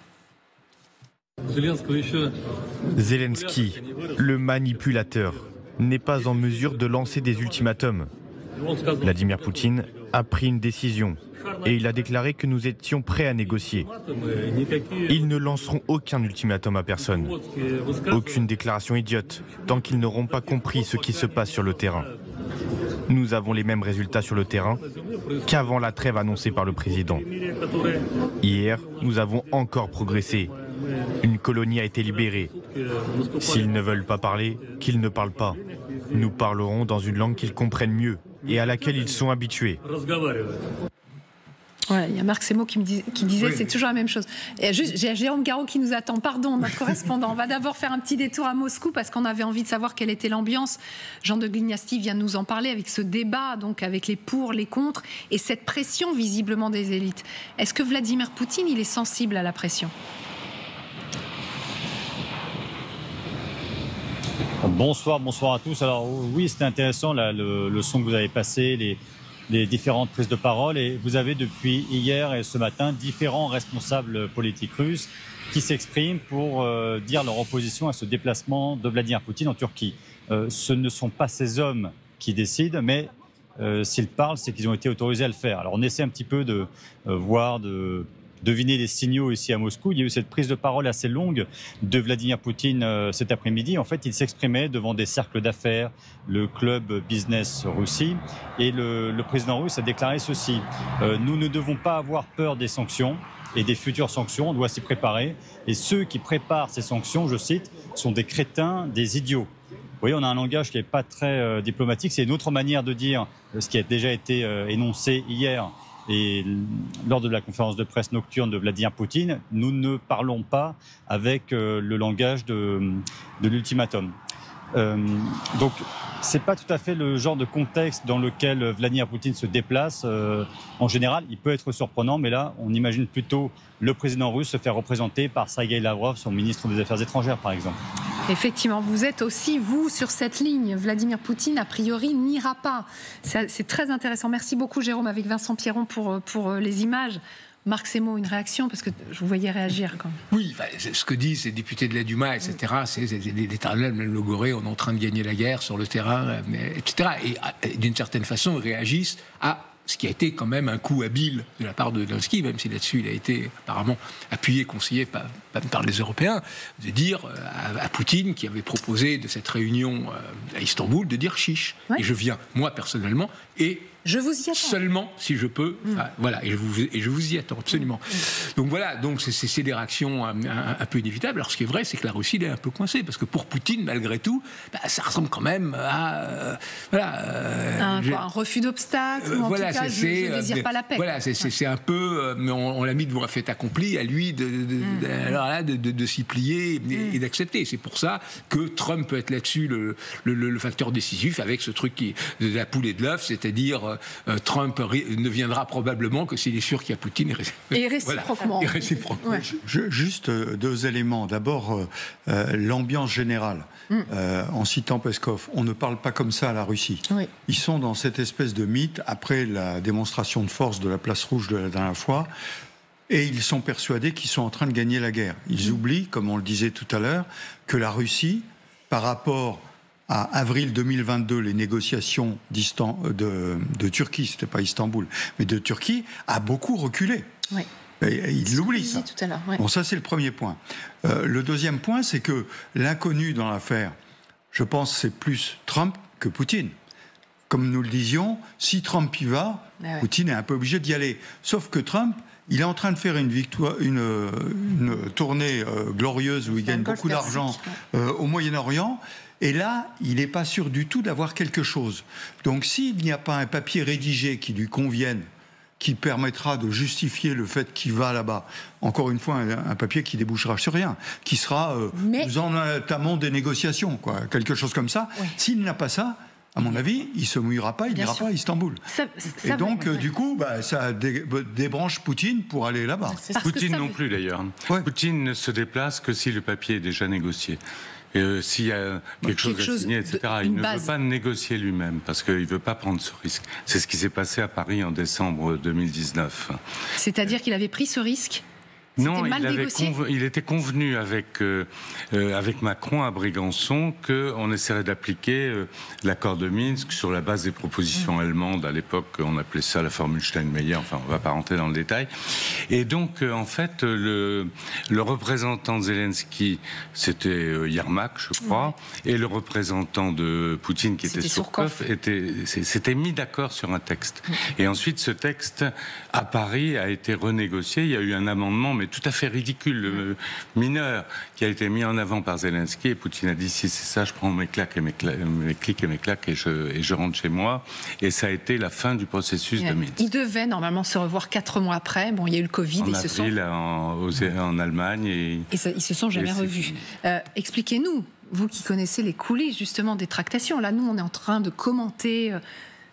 Zelensky, le manipulateur, n'est pas en mesure de lancer des ultimatums. Vladimir Poutine a pris une décision et il a déclaré que nous étions prêts à négocier. Ils ne lanceront aucun ultimatum à personne, aucune déclaration idiote, tant qu'ils n'auront pas compris ce qui se passe sur le terrain. Nous avons les mêmes résultats sur le terrain qu'avant la trêve annoncée par le président. Hier, nous avons encore progressé. Une colonie a été libérée. S'ils ne veulent pas parler, qu'ils ne parlent pas. Nous parlerons dans une langue qu'ils comprennent mieux et à laquelle ils sont habitués. Ouais, il y a Marc Semo qui disait c'est toujours la même chose. Et juste, j'ai Jérôme Garot qui nous attend. Pardon, notre correspondant. On va d'abord faire un petit détour à Moscou parce qu'on avait envie de savoir quelle était l'ambiance. Jean de Glignasti vient de nous en parler avec ce débat, donc avec les pour, les contre et cette pression visiblement des élites. Est-ce que Vladimir Poutine, il est sensible à la pression ? Bonsoir à tous. Alors oui, c'était intéressant le son que vous avez passé, les différentes prises de parole, et vous avez depuis hier et ce matin différents responsables politiques russes qui s'expriment pour dire leur opposition à ce déplacement de Vladimir Poutine en Turquie. Ce ne sont pas ces hommes qui décident, mais s'ils parlent, c'est qu'ils ont été autorisés à le faire. Alors on essaie un petit peu de deviner les signaux ici à Moscou. Il y a eu cette prise de parole assez longue de Vladimir Poutine cet après-midi. En fait, il s'exprimait devant des cercles d'affaires, le club Business Russie, et le président russe a déclaré ceci. Nous ne devons pas avoir peur des sanctions et des futures sanctions, on doit s'y préparer. Et ceux qui préparent ces sanctions, je cite, sont des crétins, des idiots. Vous voyez, on a un langage qui n'est pas très diplomatique. C'est une autre manière de dire ce qui a déjà été énoncé hier et lors de la conférence de presse nocturne de Vladimir Poutine. Nous ne parlons pas avec le langage de l'ultimatum. Donc, c'est pas tout à fait le genre de contexte dans lequel Vladimir Poutine se déplace. En général, il peut être surprenant, mais là, on imagine plutôt le président russe se faire représenter par Sergueï Lavrov, son ministre des Affaires étrangères, par exemple. Effectivement, vous êtes aussi, vous, sur cette ligne. Vladimir Poutine, a priori, n'ira pas. C'est très intéressant. Merci beaucoup, Jérôme, avec Vincent Pierron pour les images. Marc Semo, une réaction, parce que je vous voyais réagir quand même. Oui, ce que disent ces députés de la Duma, etc., c'est l'éternel logoré, on est en train de gagner la guerre sur le terrain, etc. Et d'une certaine façon, ils réagissent à ce qui a été quand même un coup habile de la part de Zelensky, même si là-dessus il a été apparemment appuyé, conseillé par les Européens, de dire à Poutine, qui avait proposé de cette réunion à Istanbul, de dire chiche. Ouais. Et je viens, moi personnellement, et je vous y attends. Seulement si je peux. Voilà, et je vous y attends, absolument. Donc voilà, donc c'est des réactions un peu inévitables. Alors ce qui est vrai, c'est que la Russie est un peu coincée, parce que pour Poutine, malgré tout, ça ressemble quand même à un refus d'obstacle, ou en tout cas, je ne désire pas la paix. Voilà, c'est un peu, mais on l'a mis devant un fait accompli, à lui de s'y plier et d'accepter. C'est pour ça que Trump peut être là-dessus le facteur décisif, avec ce truc de la poule et de l'œuf, c'est-à-dire Trump ne viendra probablement que s'il est sûr qu'il y a Poutine. Et réciproquement. Voilà. Et réciproquement. Ouais. Juste deux éléments. D'abord, l'ambiance générale. En citant Peskov, on ne parle pas comme ça à la Russie. Oui. Ils sont dans cette espèce de mythe, après la démonstration de force de la place rouge de la dernière fois, et ils sont persuadés qu'ils sont en train de gagner la guerre. Ils oublient, comme on le disait tout à l'heure, que la Russie, par rapport à avril 2022, les négociations de Turquie, c'était pas Istanbul, mais de Turquie, a beaucoup reculé. Oui. Il l'oublie, ça. Tout à l'heure, ouais. Bon, ça, c'est le premier point. Le deuxième point, c'est que l'inconnu dans l'affaire, je pense, c'est plus Trump que Poutine. Comme nous le disions, si Trump y va, Poutine est un peu obligé d'y aller. Sauf que Trump, il est en train de faire une tournée glorieuse où il gagne beaucoup d'argent au Moyen-Orient. Et là, il n'est pas sûr du tout d'avoir quelque chose. Donc s'il n'y a pas un papier rédigé qui lui convienne, qui permettra de justifier le fait qu'il va là-bas, encore une fois, un papier qui débouchera sur rien, qui sera nous entamons des négociations, quoi, quelque chose comme ça. Oui. S'il n'a pas ça, à mon avis, il ne se mouillera pas, il n'ira pas à Istanbul. Et donc, du coup, ça débranche Poutine pour aller là-bas. Poutine non plus, d'ailleurs. Ouais. Poutine ne se déplace que si le papier est déjà négocié. S'il y a quelque chose à signer, etc., il ne veut pas négocier lui-même, parce qu'il ne veut pas prendre ce risque. C'est ce qui s'est passé à Paris en décembre 2019. C'est-à-dire qu'il avait pris ce risque ? Non, il était convenu avec Macron à Brégançon qu'on essaierait d'appliquer l'accord de Minsk sur la base des propositions allemandes. À l'époque, on appelait ça la formule Steinmeier. Enfin, on ne va pas rentrer dans le détail. Et donc, en fait, le représentant de Zelensky, c'était Yermak, je crois, et le représentant de Poutine, qui était Surkov, s'était mis d'accord sur un texte. Et ensuite, ce texte, à Paris, a été renégocié. Il y a eu un amendement, mais tout à fait ridicule, mineur, qui a été mis en avant par Zelensky. Et Poutine a dit, si c'est ça, je prends mes clics et mes claques et je rentre chez moi. Et ça a été la fin du processus de Minsk. Ils devaient normalement se revoir 4 mois après. Bon, il y a eu le Covid. En avril, en Allemagne. Et ils se sont jamais revus. Expliquez-nous, vous qui connaissez les coulisses justement des tractations. Là, nous, on est en train de commenter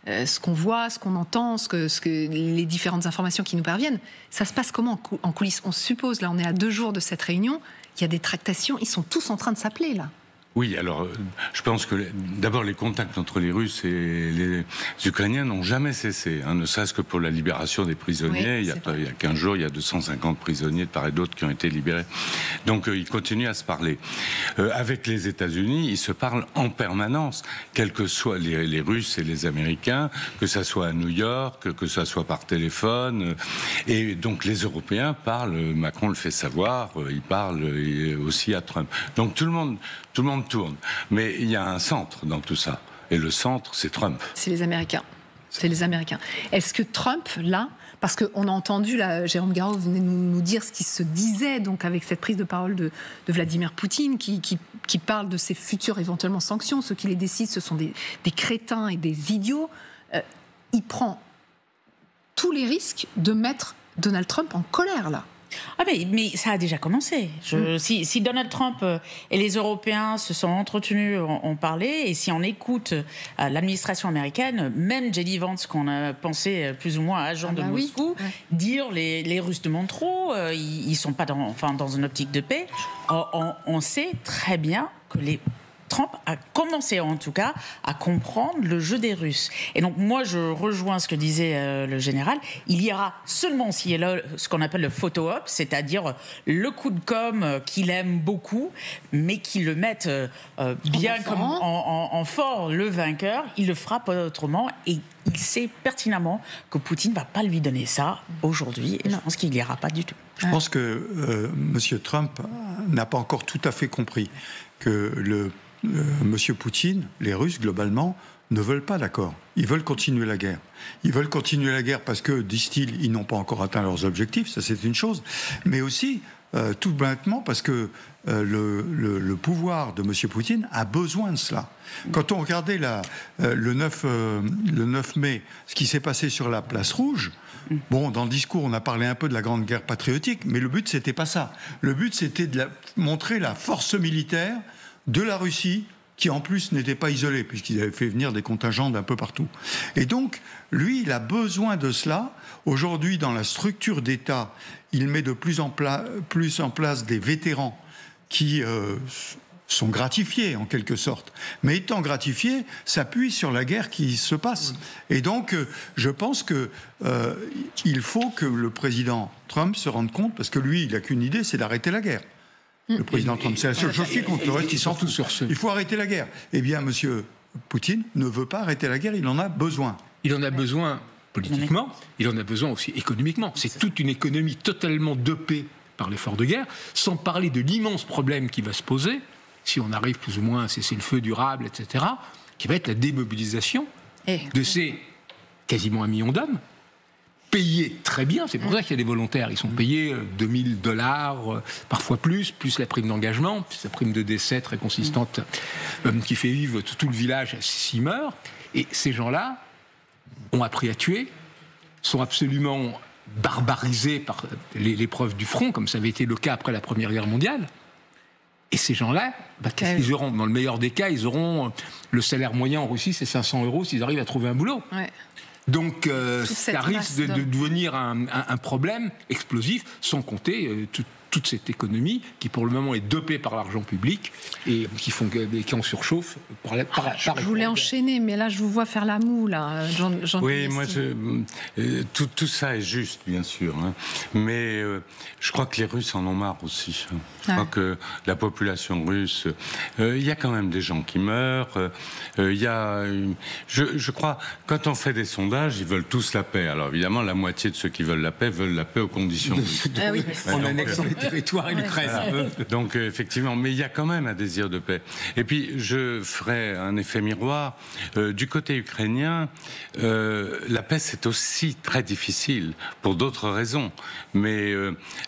ce qu'on voit, ce qu'on entend, les différentes informations qui nous parviennent. Ça se passe comment en coulisses? On suppose, là, on est à 2 jours de cette réunion, il y a des tractations, ils sont tous en train de s'appeler, là. Oui, alors je pense que d'abord les contacts entre les Russes et les Ukrainiens n'ont jamais cessé, ne serait-ce que pour la libération des prisonniers. Oui, il y a 15 jours, il y a 250 prisonniers de part et d'autre qui ont été libérés. Donc ils continuent à se parler. Avec les États-Unis, ils se parlent en permanence, quels que soient les Russes et les Américains, que ça soit à New York, que ça soit par téléphone. Et donc les Européens parlent, Macron le fait savoir, il parle aussi à Trump. Donc tout le monde tourne. Mais il y a un centre dans tout ça. Et le centre, c'est Trump. C'est les Américains. Est-ce que Trump, là, parce qu'on a entendu, là, Jérôme Garraud venait nous dire ce qui se disait donc avec cette prise de parole de Vladimir Poutine, qui parle de ses futures éventuellement sanctions. Ceux qui les décident, ce sont des crétins et des idiots. Il prend tous les risques de mettre Donald Trump en colère, là. Ah mais ça a déjà commencé. Si Donald Trump et les Européens se sont entretenus, ont parlé, et si on écoute l'administration américaine, même J.D. Vance, qu'on a pensé plus ou moins agent de Moscou, dire les Russes demandent trop, ils sont pas dans une optique de paix. On sait très bien que Trump a commencé en tout cas à comprendre le jeu des Russes. Et donc moi je rejoins ce que disait le général, il y aura seulement s'il y a là ce qu'on appelle le photo-op, c'est-à-dire le coup de com' qu'il aime beaucoup, mais qu'il le mette bien comme en fort le vainqueur, il le fera pas autrement, et il sait pertinemment que Poutine ne va pas lui donner ça aujourd'hui, et je pense qu'il n'y ira pas du tout. Je pense que M. Trump n'a pas encore tout à fait compris que M. Poutine, les Russes, globalement, ne veulent pas d'accord. Ils veulent continuer la guerre. Ils veulent continuer la guerre parce que, disent-ils, ils n'ont pas encore atteint leurs objectifs, ça c'est une chose, mais aussi, tout bêtement, parce que le pouvoir de M. Poutine a besoin de cela. Quand on regardait le 9 mai, ce qui s'est passé sur la place Rouge, bon, dans le discours, on a parlé un peu de la grande guerre patriotique, mais le but, c'était pas ça. Le but, c'était de montrer la force militaire de la Russie, qui en plus n'était pas isolée, puisqu'ils avaient fait venir des contingents d'un peu partout. Et donc, lui, il a besoin de cela. Aujourd'hui, dans la structure d'État, il met de plus en place des vétérans qui sont gratifiés, en quelque sorte. Mais étant gratifiés, s'appuient sur la guerre qui se passe. Et donc, je pense qu'il faut que le président Trump se rende compte, parce que lui, il n'a qu'une idée, c'est d'arrêter la guerre. Le président Trump, c'est la seule chose qui compte. Le reste, il s'en fout. Il faut arrêter la guerre. Eh bien, M. Poutine ne veut pas arrêter la guerre, il en a besoin. Il en a besoin politiquement, il en a besoin aussi économiquement. C'est toute une économie totalement dopée par l'effort de guerre, sans parler de l'immense problème qui va se poser, si on arrive plus ou moins à cesser le feu durable, etc., qui va être la démobilisation de ces quasiment 1 million d'hommes, payés très bien, c'est pour ça qu'il y a des volontaires, ils sont payés $2000, parfois plus la prime d'engagement, plus la prime de décès très consistante qui fait vivre tout le village s'il meurt. Et ces gens-là ont appris à tuer, sont absolument barbarisés par l'épreuve du front, comme ça avait été le cas après la Première Guerre mondiale. Et ces gens-là, ils auront, dans le meilleur des cas, ils auront le salaire moyen en Russie, c'est 500 € s'ils arrivent à trouver un boulot. Ouais. Donc ça risque de devenir un problème explosif, sans compter toute cette économie qui pour le moment est dopée par l'argent public et qui en surchauffe je voulais enchaîner, mais là je vous vois faire la moue là, Jean oui, moi tout ça est juste bien sûr, hein. Mais je crois que les Russes en ont marre aussi. Je crois que la population russe, il y a quand même des gens qui meurent. Je crois, quand on fait des sondages, ils veulent tous la paix. Alors évidemment, la moitié de ceux qui veulent la paix aux conditions russes. En annexant les territoire et l'Ukraine. Voilà. Donc effectivement, mais il y a quand même un désir de paix. Et puis je ferai un effet miroir. Du côté ukrainien, la paix c'est aussi très difficile pour d'autres raisons. Mais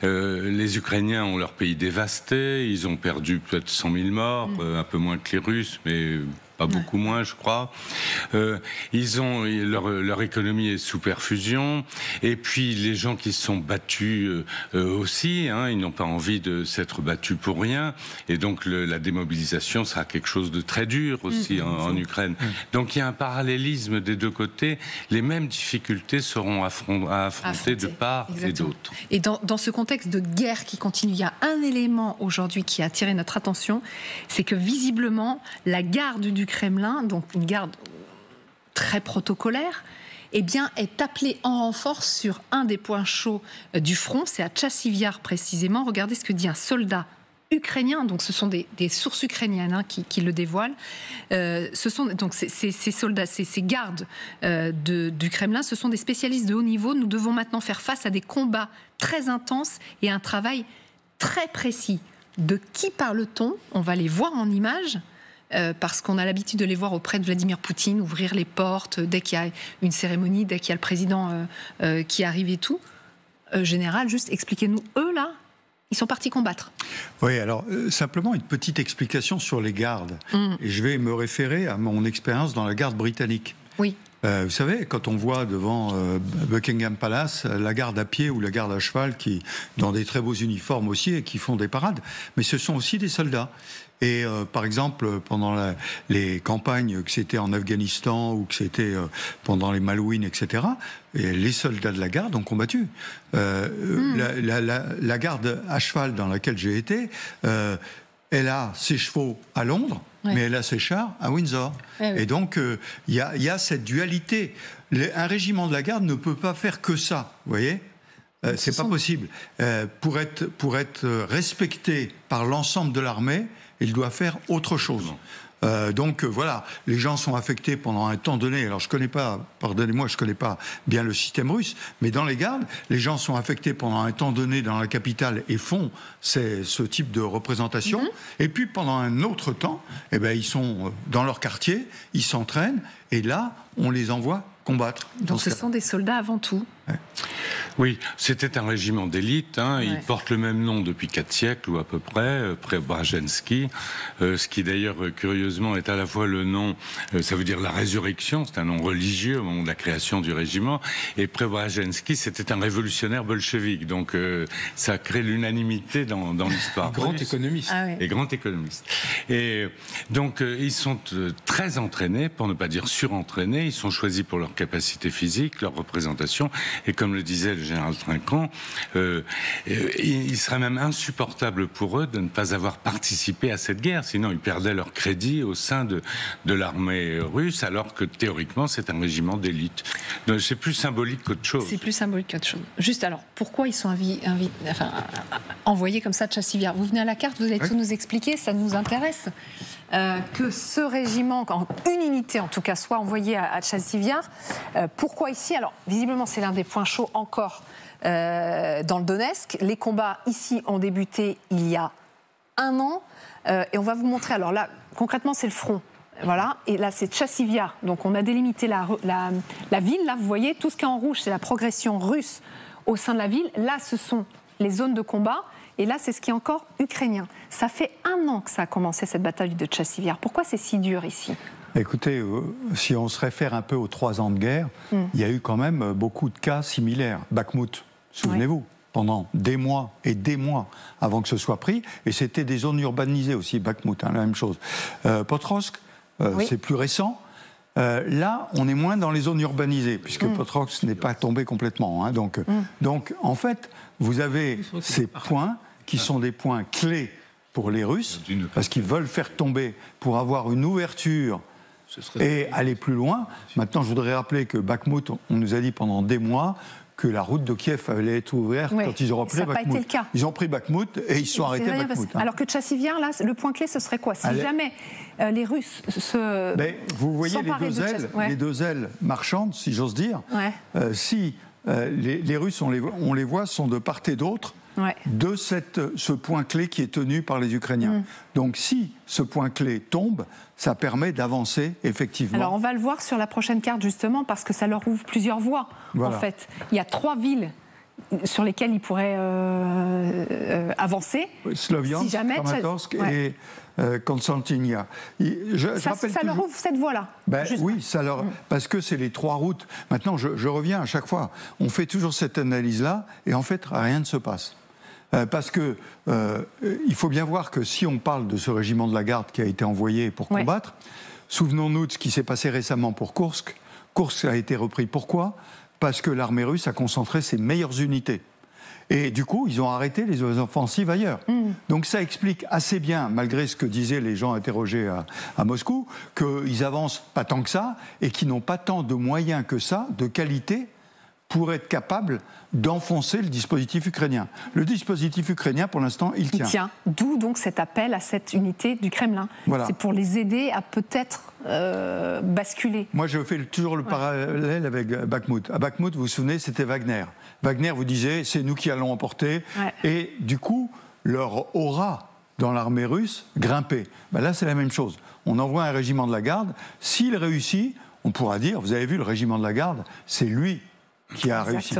les Ukrainiens ont leur pays dévasté, ils ont perdu peut-être 100 000 morts, un peu moins que les Russes, mais pas beaucoup moins, je crois. Ils ont leur économie est sous perfusion, et puis les gens qui se sont battus aussi, ils n'ont pas envie de s'être battus pour rien, et donc la démobilisation sera quelque chose de très dur aussi en Ukraine. Donc il y a un parallélisme des deux côtés. Les mêmes difficultés seront à affronter de part et d'autre. Et dans ce contexte de guerre qui continue, il y a un élément aujourd'hui qui a attiré notre attention, c'est que visiblement la garde du Kremlin, donc une garde très protocolaire, eh bien, est appelée en renfort sur un des points chauds du front, c'est à Tchassivyar précisément. Regardez ce que dit un soldat ukrainien, donc ce sont des sources ukrainiennes qui le dévoilent. Ce sont donc ces soldats, ces gardes du Kremlin, ce sont des spécialistes de haut niveau. Nous devons maintenant faire face à des combats très intenses et à un travail très précis. De qui parle-t-on ? On va les voir en images. Parce qu'on a l'habitude de les voir auprès de Vladimir Poutine, ouvrir les portes dès qu'il y a une cérémonie, dès qu'il y a le président qui arrive et tout. Général, juste expliquez-nous, eux là, ils sont partis combattre. Oui, alors simplement une petite explication sur les gardes. Et je vais me référer à mon expérience dans la garde britannique. Oui. Vous savez, quand on voit devant Buckingham Palace la garde à pied ou la garde à cheval qui, dans des très beaux uniformes aussi, et qui font des parades, mais ce sont aussi des soldats. Et par exemple, pendant les campagnes, que c'était en Afghanistan ou que c'était pendant les Malouines, etc., et les soldats de la garde ont combattu. La garde à cheval dans laquelle j'ai été, elle a ses chevaux à Londres, mais elle a ses chars à Windsor. Et donc, il y a cette dualité. Un régiment de la garde ne peut pas faire que ça, vous voyez ? C'est pas possible. Pour être respecté par l'ensemble de l'armée, il doit faire autre chose. Donc voilà, les gens sont affectés pendant un temps donné. Alors je connais pas, pardonnez-moi, je connais pas bien le système russe, mais dans les gardes, les gens sont affectés pendant un temps donné dans la capitale et font ce type de représentation. Et puis pendant un autre temps, eh ben ils sont dans leur quartier, ils s'entraînent et là on les envoie combattre. Donc ce sont des soldats avant tout. Oui, c'était un régiment d'élite. Il porte le même nom depuis 4 siècles ou à peu près, Preobrazhensky. Ce qui d'ailleurs, curieusement, est à la fois le nom, ça veut dire la résurrection, c'est un nom religieux au moment de la création du régiment. Et Preobrazhensky, c'était un révolutionnaire bolchevique. Donc ça crée l'unanimité dans l'histoire. Grand économiste. Et grand économiste. Et donc ils sont très entraînés, pour ne pas dire surentraînés. Ils sont choisis pour leur capacité physique, leur représentation. Et comme le disait le général Trinquant, il serait même insupportable pour eux de ne pas avoir participé à cette guerre, sinon ils perdaient leur crédit au sein de l'armée russe, alors que théoriquement c'est un régiment d'élite. Donc c'est plus symbolique qu'autre chose. C'est plus symbolique qu'autre chose. Juste alors, pourquoi ils sont envoyés comme ça de Tchassivyar ? Vous venez à la carte, vous allez tout nous expliquer, ça nous intéresse. Que ce régiment, une unité en tout cas, soit envoyée à Tchassivyar. Pourquoi ici ? Alors, visiblement, c'est l'un des points chauds encore dans le Donetsk. Les combats ici ont débuté il y a 1 an. Et on va vous montrer. Alors là, concrètement, c'est le front. Voilà. Et là, c'est Tchassivyar. Donc, on a délimité la ville. Là, vous voyez, tout ce qui est en rouge, c'est la progression russe au sein de la ville. Là, ce sont les zones de combat. Et là, c'est ce qui est encore ukrainien. Ça fait 1 an que ça a commencé, cette bataille de Tchassivyar. Pourquoi c'est si dur ici ? Écoutez, si on se réfère un peu aux 3 ans de guerre, il y a eu quand même beaucoup de cas similaires. Bakhmout, souvenez-vous, pendant des mois et des mois avant que ce soit pris. Et c'était des zones urbanisées aussi, Bakhmout, la même chose. Potrovsk, c'est plus récent. Là, on est moins dans les zones urbanisées, puisque Potrovsk n'est pas tombé complètement. Donc, en fait, vous avez ces points qui sont des points clés pour les Russes, parce qu'ils veulent faire tomber pour avoir une ouverture et aller plus loin. Maintenant, je voudrais rappeler que Bakhmout, on nous a dit pendant des mois que la route de Kiev allait être ouverte quand ils auront pris Bakhmout. Ça n'a pas été le cas. Ils ont pris Bakhmout et ils sont arrêtés à Bakhmout. Alors que Tchassivyar, là, le point clé, ce serait quoi ? Si jamais les Russes se... vous voyez les deux ailes marchandes, si j'ose dire. Si les Russes, on les voit, sont de part et d'autre de ce point clé qui est tenu par les Ukrainiens. Donc si ce point clé tombe, ça permet d'avancer effectivement. Alors on va le voir sur la prochaine carte justement, parce que ça leur ouvre plusieurs voies. En fait, il y a 3 villes sur lesquelles ils pourraient avancer. Sloviansk, si jamais Kramatorsk et Konstantinia. Ça leur ouvre cette voie-là. Oui, parce que c'est les 3 routes. Maintenant, je reviens à chaque fois. On fait toujours cette analyse-là et en fait, rien ne se passe. Parce que il faut bien voir que si on parle de ce régiment de la garde qui a été envoyé pour combattre, souvenons-nous de ce qui s'est passé récemment pour Kursk. Kursk a été repris. Pourquoi ? Parce que l'armée russe a concentré ses meilleures unités. Et du coup, ils ont arrêté les offensives ailleurs. Donc ça explique assez bien, malgré ce que disaient les gens interrogés à Moscou, qu'ils avancent pas tant que ça et qu'ils n'ont pas tant de moyens que ça, de qualité, pour être capables d'enfoncer le dispositif ukrainien. Le dispositif ukrainien, pour l'instant, il tient. D'où donc cet appel à cette unité du Kremlin. C'est pour les aider à peut-être basculer. Moi, je fais toujours le parallèle avec Bakhmout. À Bakhmout, vous vous souvenez, c'était Wagner. Wagner vous disait, c'est nous qui allons emporter. Et du coup, leur aura dans l'armée russe grimpait. Là, c'est la même chose. On envoie un régiment de la garde. S'il réussit, on pourra dire, vous avez vu, le régiment de la garde, c'est lui qui a réussi.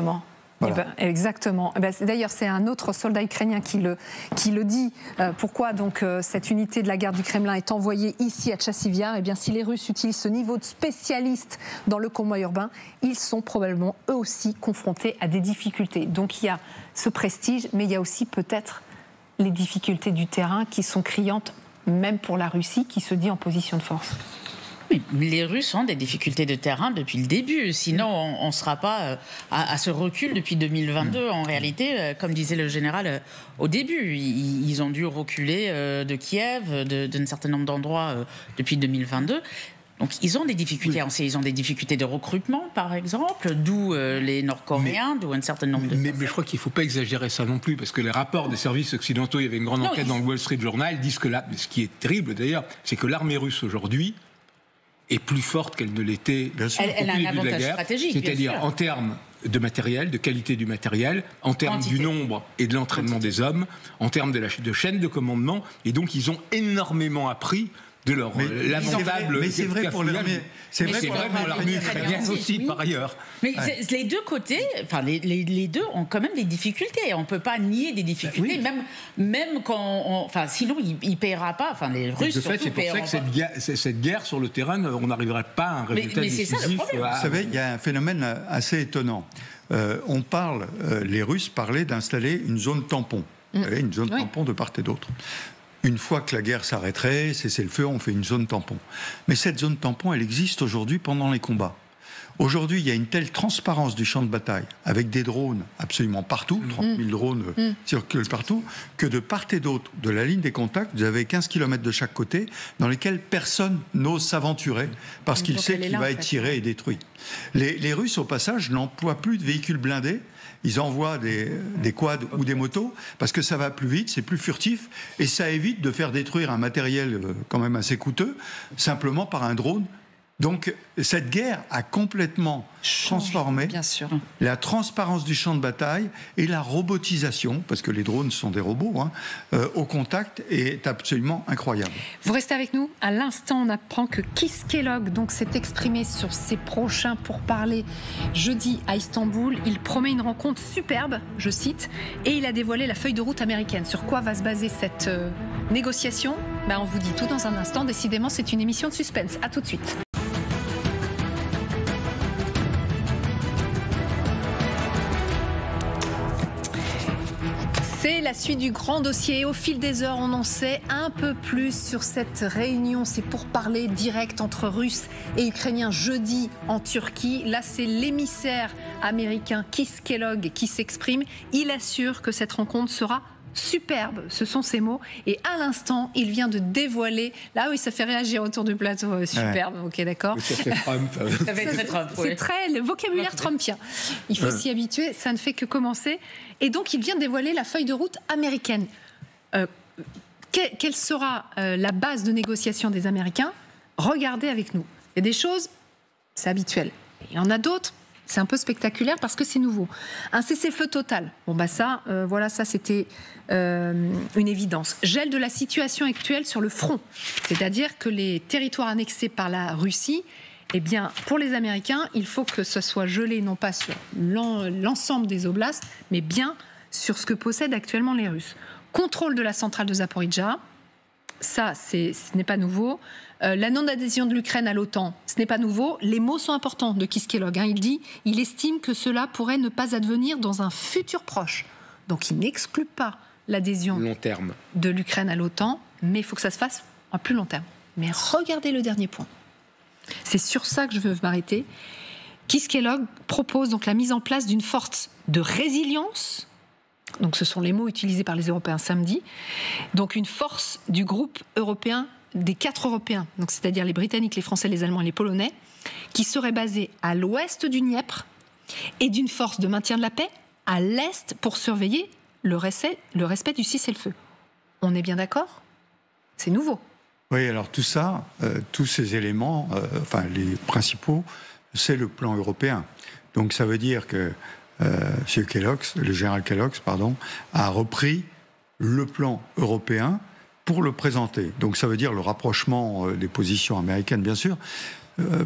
Voilà. Exactement. D'ailleurs, c'est un autre soldat ukrainien qui le dit. Pourquoi donc cette unité de la garde du Kremlin est envoyée ici à Tchassiviar ? Eh bien, si les Russes utilisent ce niveau de spécialiste dans le convoi urbain, ils sont probablement eux aussi confrontés à des difficultés. Donc il y a ce prestige, mais il y a aussi peut-être les difficultés du terrain qui sont criantes, même pour la Russie qui se dit en position de force. Les Russes ont des difficultés de terrain depuis le début, sinon on ne sera pas à ce recul depuis 2022. En réalité, comme disait le général au début, ils ont dû reculer de Kiev, d'un certain nombre d'endroits depuis 2022. Donc ils ont des difficultés. Ils ont des difficultés de recrutement, par exemple, d'où les Nord-Coréens, d'où un certain nombre de... Mais je crois qu'il ne faut pas exagérer ça non plus, parce que les rapports des services occidentaux, il y avait une grande enquête dans le Wall Street Journal, disent que là, ce qui est terrible d'ailleurs, c'est que l'armée russe aujourd'hui est plus forte qu'elle ne l'était au début de la guerre, c'est-à-dire en termes de matériel, de qualité du matériel, en termes du nombre et de l'entraînement des hommes, en termes de chaîne de commandement, et donc ils ont énormément appris de leur lamentable... Mais c'est vrai pour l'armée. C'est vrai pour l'armée ukrainienne aussi, par ailleurs. Mais les deux côtés, enfin les deux ont quand même des difficultés. On ne peut pas nier des difficultés, même quand sinon il ne paiera pas. Enfin, les Russes de fait, c'est pour ça que cette guerre sur le terrain, on n'arriverait pas à un résultat décisif. C'est ça le problème. Vous savez, il y a un phénomène assez étonnant. Les Russes parlaient d'installer une zone tampon. Une zone tampon de part et d'autre. Une fois que la guerre s'arrêterait, cessez le feu, on fait une zone tampon. Mais cette zone tampon, elle existe aujourd'hui pendant les combats. Aujourd'hui, il y a une telle transparence du champ de bataille, avec des drones absolument partout, 30 000 drones circulent partout, que de part et d'autre de la ligne des contacts, vous avez 15 km de chaque côté, dans lesquels personne n'ose s'aventurer, parce qu'il sait qu'il va être tiré et détruit. Les Russes, au passage, n'emploient plus de véhicules blindés. Ils envoient des quads ou des motos parce que ça va plus vite, c'est plus furtif et ça évite de faire détruire un matériel quand même assez coûteux simplement par un drone. Donc cette guerre a complètement transformé la transparence du champ de bataille et la robotisation, parce que les drones sont des robots, au contact est absolument incroyable. Vous restez avec nous. À l'instant, on apprend que Keith Kellogg s'est exprimé sur ses prochains pourparlers jeudi à Istanbul. Il promet une rencontre superbe, je cite, et il a dévoilé la feuille de route américaine. Sur quoi va se baser cette négociation ? On vous dit tout dans un instant. Décidément, c'est une émission de suspense. À tout de suite. C'est la suite du grand dossier. Au fil des heures, on en sait un peu plus sur cette réunion. C'est pour parler direct entre Russes et Ukrainiens jeudi en Turquie. Là, c'est l'émissaire américain Keith Kellogg qui s'exprime. Il assure que cette rencontre sera superbe, ce sont ses mots. Et à l'instant, il vient de dévoiler... Là, oui, ça fait réagir autour du plateau. Superbe, ok, d'accord. Ça fait Trump. C'est très le vocabulaire trumpien. Il faut s'y habituer, ça ne fait que commencer. Et donc, il vient de dévoiler la feuille de route américaine. Quelle sera la base de négociation des Américains ? Regardez avec nous. Il y a des choses, c'est habituel. Il y en a d'autres, C'est un peu spectaculaire parce que c'est nouveau. Un cessez-le-feu total. Ça c'était une évidence. Gel de la situation actuelle sur le front. C'est-à-dire que les territoires annexés par la Russie, pour les Américains, il faut que ce soit gelé non pas sur l'ensemble des oblasts, mais bien sur ce que possèdent actuellement les Russes. Contrôle de la centrale de Zaporijjia, ça, ce n'est pas nouveau. La non-adhésion de l'Ukraine à l'OTAN, ce n'est pas nouveau. Les mots sont importants de Keith Kellogg. Il estime que cela pourrait ne pas advenir dans un futur proche. Donc il n'exclut pas l'adhésion de l'Ukraine à l'OTAN, mais il faut que ça se fasse à plus long terme. Mais regardez le dernier point. C'est sur ça que je veux m'arrêter. Keith Kellogg propose donc la mise en place d'une force de résilience. Donc ce sont les mots utilisés par les Européens samedi. Donc une force du groupe européen, des 4 Européens, donc c'est-à-dire les Britanniques, les Français, les Allemands et les Polonais, qui serait basée à l'ouest du Dniepr, et d'une force de maintien de la paix à l'est pour surveiller le respect du cessez-le-feu. On est bien d'accord ? C'est nouveau. Oui, alors tout ça, tous ces éléments, les principaux, c'est le plan européen. Donc ça veut dire que le général Kellogg, a repris le plan européen pour le présenter. Donc ça veut dire le rapprochement des positions américaines, bien sûr.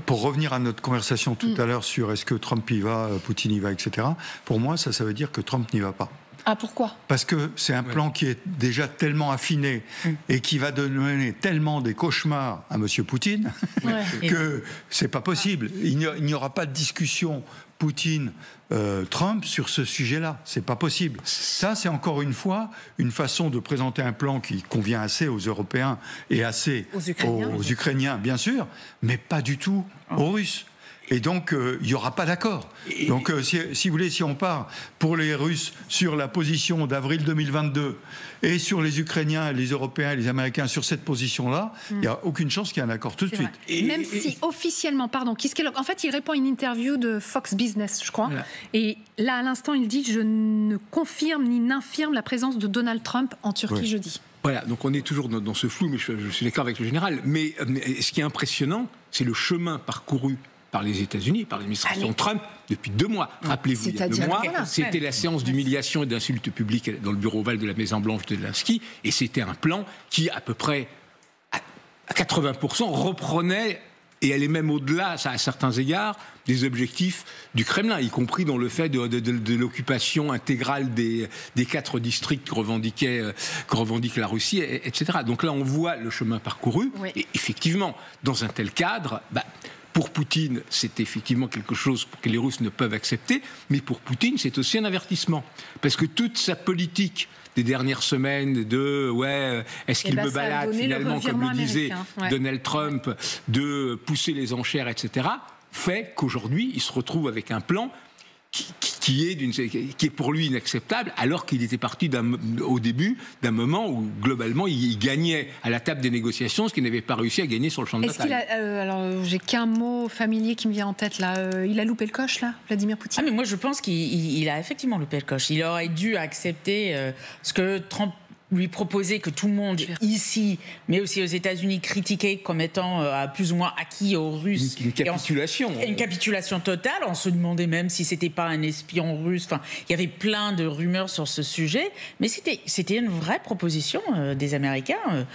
Pour revenir à notre conversation tout à l'heure sur est-ce que Trump y va, Poutine y va, etc., pour moi, ça veut dire que Trump n'y va pas. Ah, pourquoi ? Parce que c'est un plan qui est déjà tellement affiné et qui va donner tellement des cauchemars à M. Poutine que c'est pas possible. Il n'y aura pas de discussion Poutine-Trump sur ce sujet-là. C'est pas possible. Ça, c'est encore une fois une façon de présenter un plan qui convient assez aux Européens et assez aux Ukrainiens, bien sûr, mais pas du tout aux Russes. Et donc, il n'y aura pas d'accord. Donc, si vous voulez, si on part pour les Russes sur la position d'avril 2022 et sur les Ukrainiens, les Européens et les Américains sur cette position-là, il n'y a aucune chance qu'il y ait un accord tout de suite. Même si officiellement, Keith Kellogg, en fait, il répond à une interview de Fox Business, je crois. Voilà. Et là, à l'instant, il dit « Je ne confirme ni n'infirme la présence de Donald Trump en Turquie jeudi ». Voilà, donc on est toujours dans ce flou, mais je suis d'accord avec le général. Mais ce qui est impressionnant, c'est le chemin parcouru par les États-Unis, par l'administration Trump, depuis 2 mois. Rappelez-vous, il y a 2 mois, c'était la séance d'humiliation et d'insultes publiques dans le bureau ovale de la Maison-Blanche de Zelensky, et c'était un plan qui, à peu près à 80%, reprenait, et allait même au-delà, à certains égards, des objectifs du Kremlin, y compris dans le fait de l'occupation intégrale des 4 districts que revendique la Russie, etc. Donc là, on voit le chemin parcouru, et effectivement, dans un tel cadre, pour Poutine, c'est effectivement quelque chose que les Russes ne peuvent accepter, mais pour Poutine, c'est aussi un avertissement. Parce que toute sa politique des dernières semaines est-ce qu'il me balade finalement, comme le disait Donald Trump, de pousser les enchères, etc., fait qu'aujourd'hui, il se retrouve avec un plan qui est pour lui inacceptable, alors qu'il était parti au début d'un moment où, globalement, il gagnait à la table des négociations ce qu'il n'avait pas réussi à gagner sur le champ de bataille. Alors, j'ai qu'un mot familier qui me vient en tête, là. Il a loupé le coche, là, Vladimir Poutine ? Mais moi, je pense qu'il a effectivement loupé le coche. Il aurait dû accepter ce que Trump lui proposer, que tout le monde ici, mais aussi aux États-Unis, critiquait comme étant plus ou moins acquis aux Russes. Une capitulation. Une capitulation totale. On se demandait même si c'était pas un espion russe. Enfin, il y avait plein de rumeurs sur ce sujet, mais c'était une vraie proposition des Américains,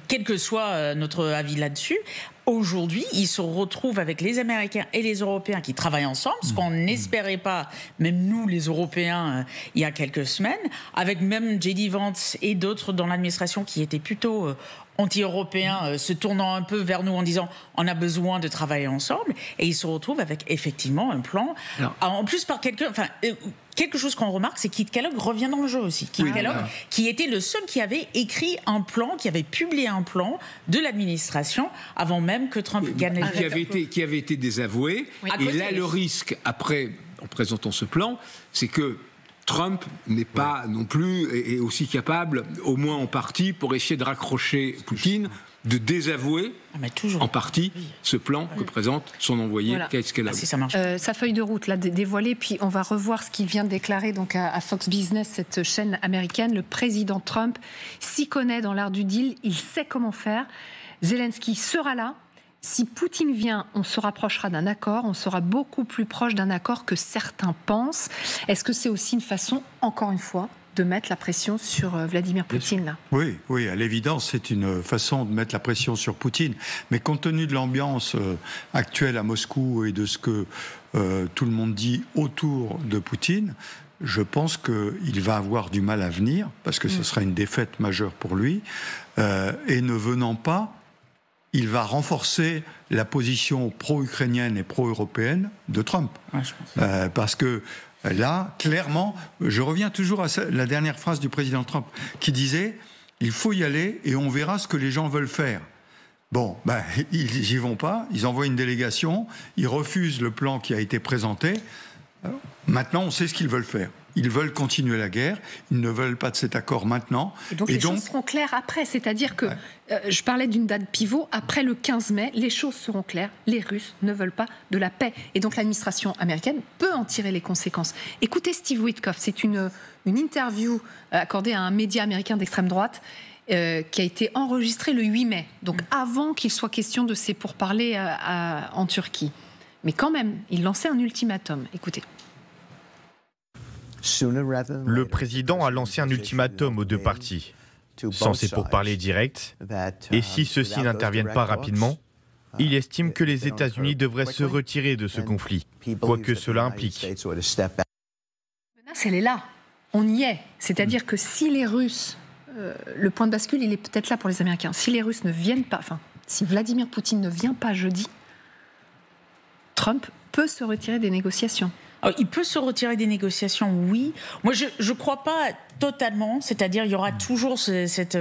quel que soit notre avis là-dessus. Aujourd'hui, ils se retrouvent avec les Américains et les Européens qui travaillent ensemble, ce qu'on n'espérait pas, même nous, les Européens, il y a quelques semaines, avec même J.D. Vance et d'autres dans l'administration qui étaient plutôt anti-européens, se tournant un peu vers nous en disant on a besoin de travailler ensemble, et ils se retrouvent avec effectivement un plan. Alors, en plus, par quelque chose qu'on remarque, c'est que Keith Kellogg revient dans le jeu aussi. Keith Kellogg, qui était le seul qui avait écrit un plan, qui avait publié un plan de l'administration avant même que Trump gagne les qui avait été désavoué. Et là, le risque, après, en présentant ce plan, c'est que Trump n'est pas non plus et aussi capable, au moins en partie, pour essayer de raccrocher Poutine, de désavouer en partie ce plan que présente son envoyé Keith Kellogg. Sa feuille de route là dévoilée, puis on va revoir ce qu'il vient de déclarer donc à Fox Business, cette chaîne américaine. Le président Trump s'y connaît dans l'art du deal, il sait comment faire. Zelensky sera là. Si Poutine vient, on se rapprochera d'un accord, on sera beaucoup plus proche d'un accord que certains pensent. Est-ce que c'est aussi une façon, encore une fois, de mettre la pression sur Vladimir Poutine là ? Oui, à l'évidence, c'est une façon de mettre la pression sur Poutine. Mais compte tenu de l'ambiance actuelle à Moscou et de ce que tout le monde dit autour de Poutine, je pense qu'il va avoir du mal à venir, parce que ce sera une défaite majeure pour lui. Et ne venant pas, il va renforcer la position pro-ukrainienne et pro-européenne de Trump. Ouais, je pense. Parce que là, clairement, je reviens toujours à la dernière phrase du président Trump, qui disait « il faut y aller et on verra ce que les gens veulent faire ». Bon, ils n'y vont pas, ils envoient une délégation, ils refusent le plan qui a été présenté. Maintenant, on sait ce qu'ils veulent faire. Ils veulent continuer la guerre, ils ne veulent pas de cet accord maintenant. Et donc les choses seront claires après, c'est-à-dire que, je parlais d'une date pivot, après le 15 mai, les choses seront claires, les Russes ne veulent pas de la paix. Et donc l'administration américaine peut en tirer les conséquences. Écoutez Steve Witkoff, c'est une interview accordée à un média américain d'extrême droite qui a été enregistrée le 8 mai, donc avant qu'il soit question de ces pourparlers en Turquie. Mais quand même, il lançait un ultimatum. Écoutez. Le président a lancé un ultimatum aux deux parties, censé pourparlers directs, et si ceux-ci n'interviennent pas rapidement, il estime que les États-Unis devraient se retirer de ce conflit, quoi que cela implique. La menace, elle est là. On y est. C'est-à-dire que si les Russes... le point de bascule, il est peut-être là pour les Américains. Si les Russes ne viennent pas... Enfin, si Vladimir Poutine ne vient pas jeudi, Trump peut se retirer des négociations. Alors, il peut se retirer des négociations, oui. Moi, je ne crois pas totalement. C'est-à-dire, il y aura toujours cette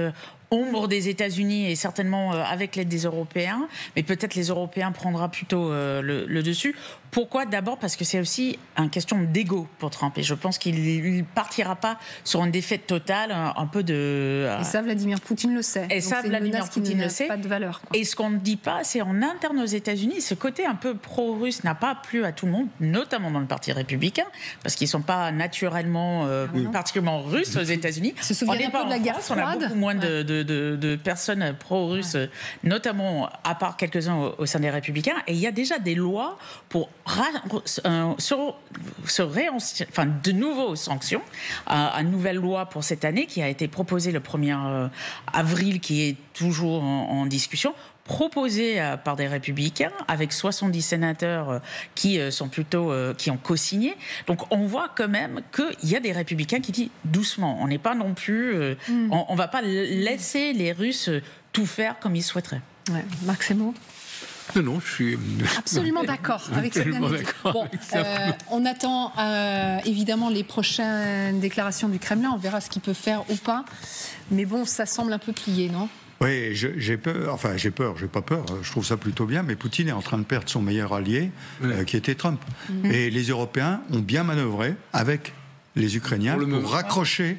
ombre des États-Unis et certainement avec l'aide des Européens. Mais peut-être les Européens prendront plutôt le dessus. Pourquoi ? D'abord parce que c'est aussi une question d'ego pour Trump. Et je pense qu'il ne partira pas sur une défaite totale, un peu de... Et ça, Vladimir Poutine le sait. Et ça, Vladimir Poutine le sait. Pas de valeur, quoi. Et ce qu'on ne dit pas, c'est en interne aux États-Unis, ce côté un peu pro-russe n'a pas plu à tout le monde, notamment dans le Parti républicain, parce qu'ils ne sont pas naturellement particulièrement russes aux États-Unis. Se souviens un peu de la guerre froide. On a beaucoup moins de personnes pro-russes, notamment à part quelques-uns au sein des républicains. Et il y a déjà des lois pour de nouveaux sanctions, une nouvelle loi pour cette année qui a été proposée le 1er avril, qui est toujours en discussion, proposée par des républicains avec 70 sénateurs qui ont co-signé. Donc on voit quand même qu'il y a des républicains qui disent doucement, on n'est pas non plus, on va pas laisser les Russes tout faire comme ils souhaiteraient. Ouais. Marc Semo. Non, je suis absolument d'accord avec cette analyse. Bon, on attend évidemment les prochaines déclarations du Kremlin. On verra ce qu'il peut faire ou pas. Mais bon, ça semble un peu plié, non ? Oui, j'ai peur. Enfin, j'ai pas peur. Je trouve ça plutôt bien. Mais Poutine est en train de perdre son meilleur allié, qui était Trump. Et les Européens ont bien manœuvré avec les Ukrainiens pour raccrocher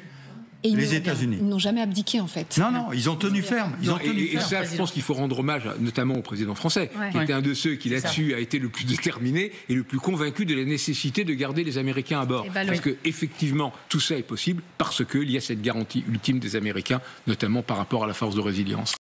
les États-Unis. Ils n'ont jamais abdiqué, en fait. Non, ils ont tenu ferme. Et ça, je pense qu'il faut rendre hommage, notamment au président français, qui était un de ceux qui, là-dessus, a été le plus déterminé et le plus convaincu de la nécessité de garder les Américains à bord. Parce qu'effectivement, tout ça est possible parce qu'il y a cette garantie ultime des Américains, notamment par rapport à la force de résilience.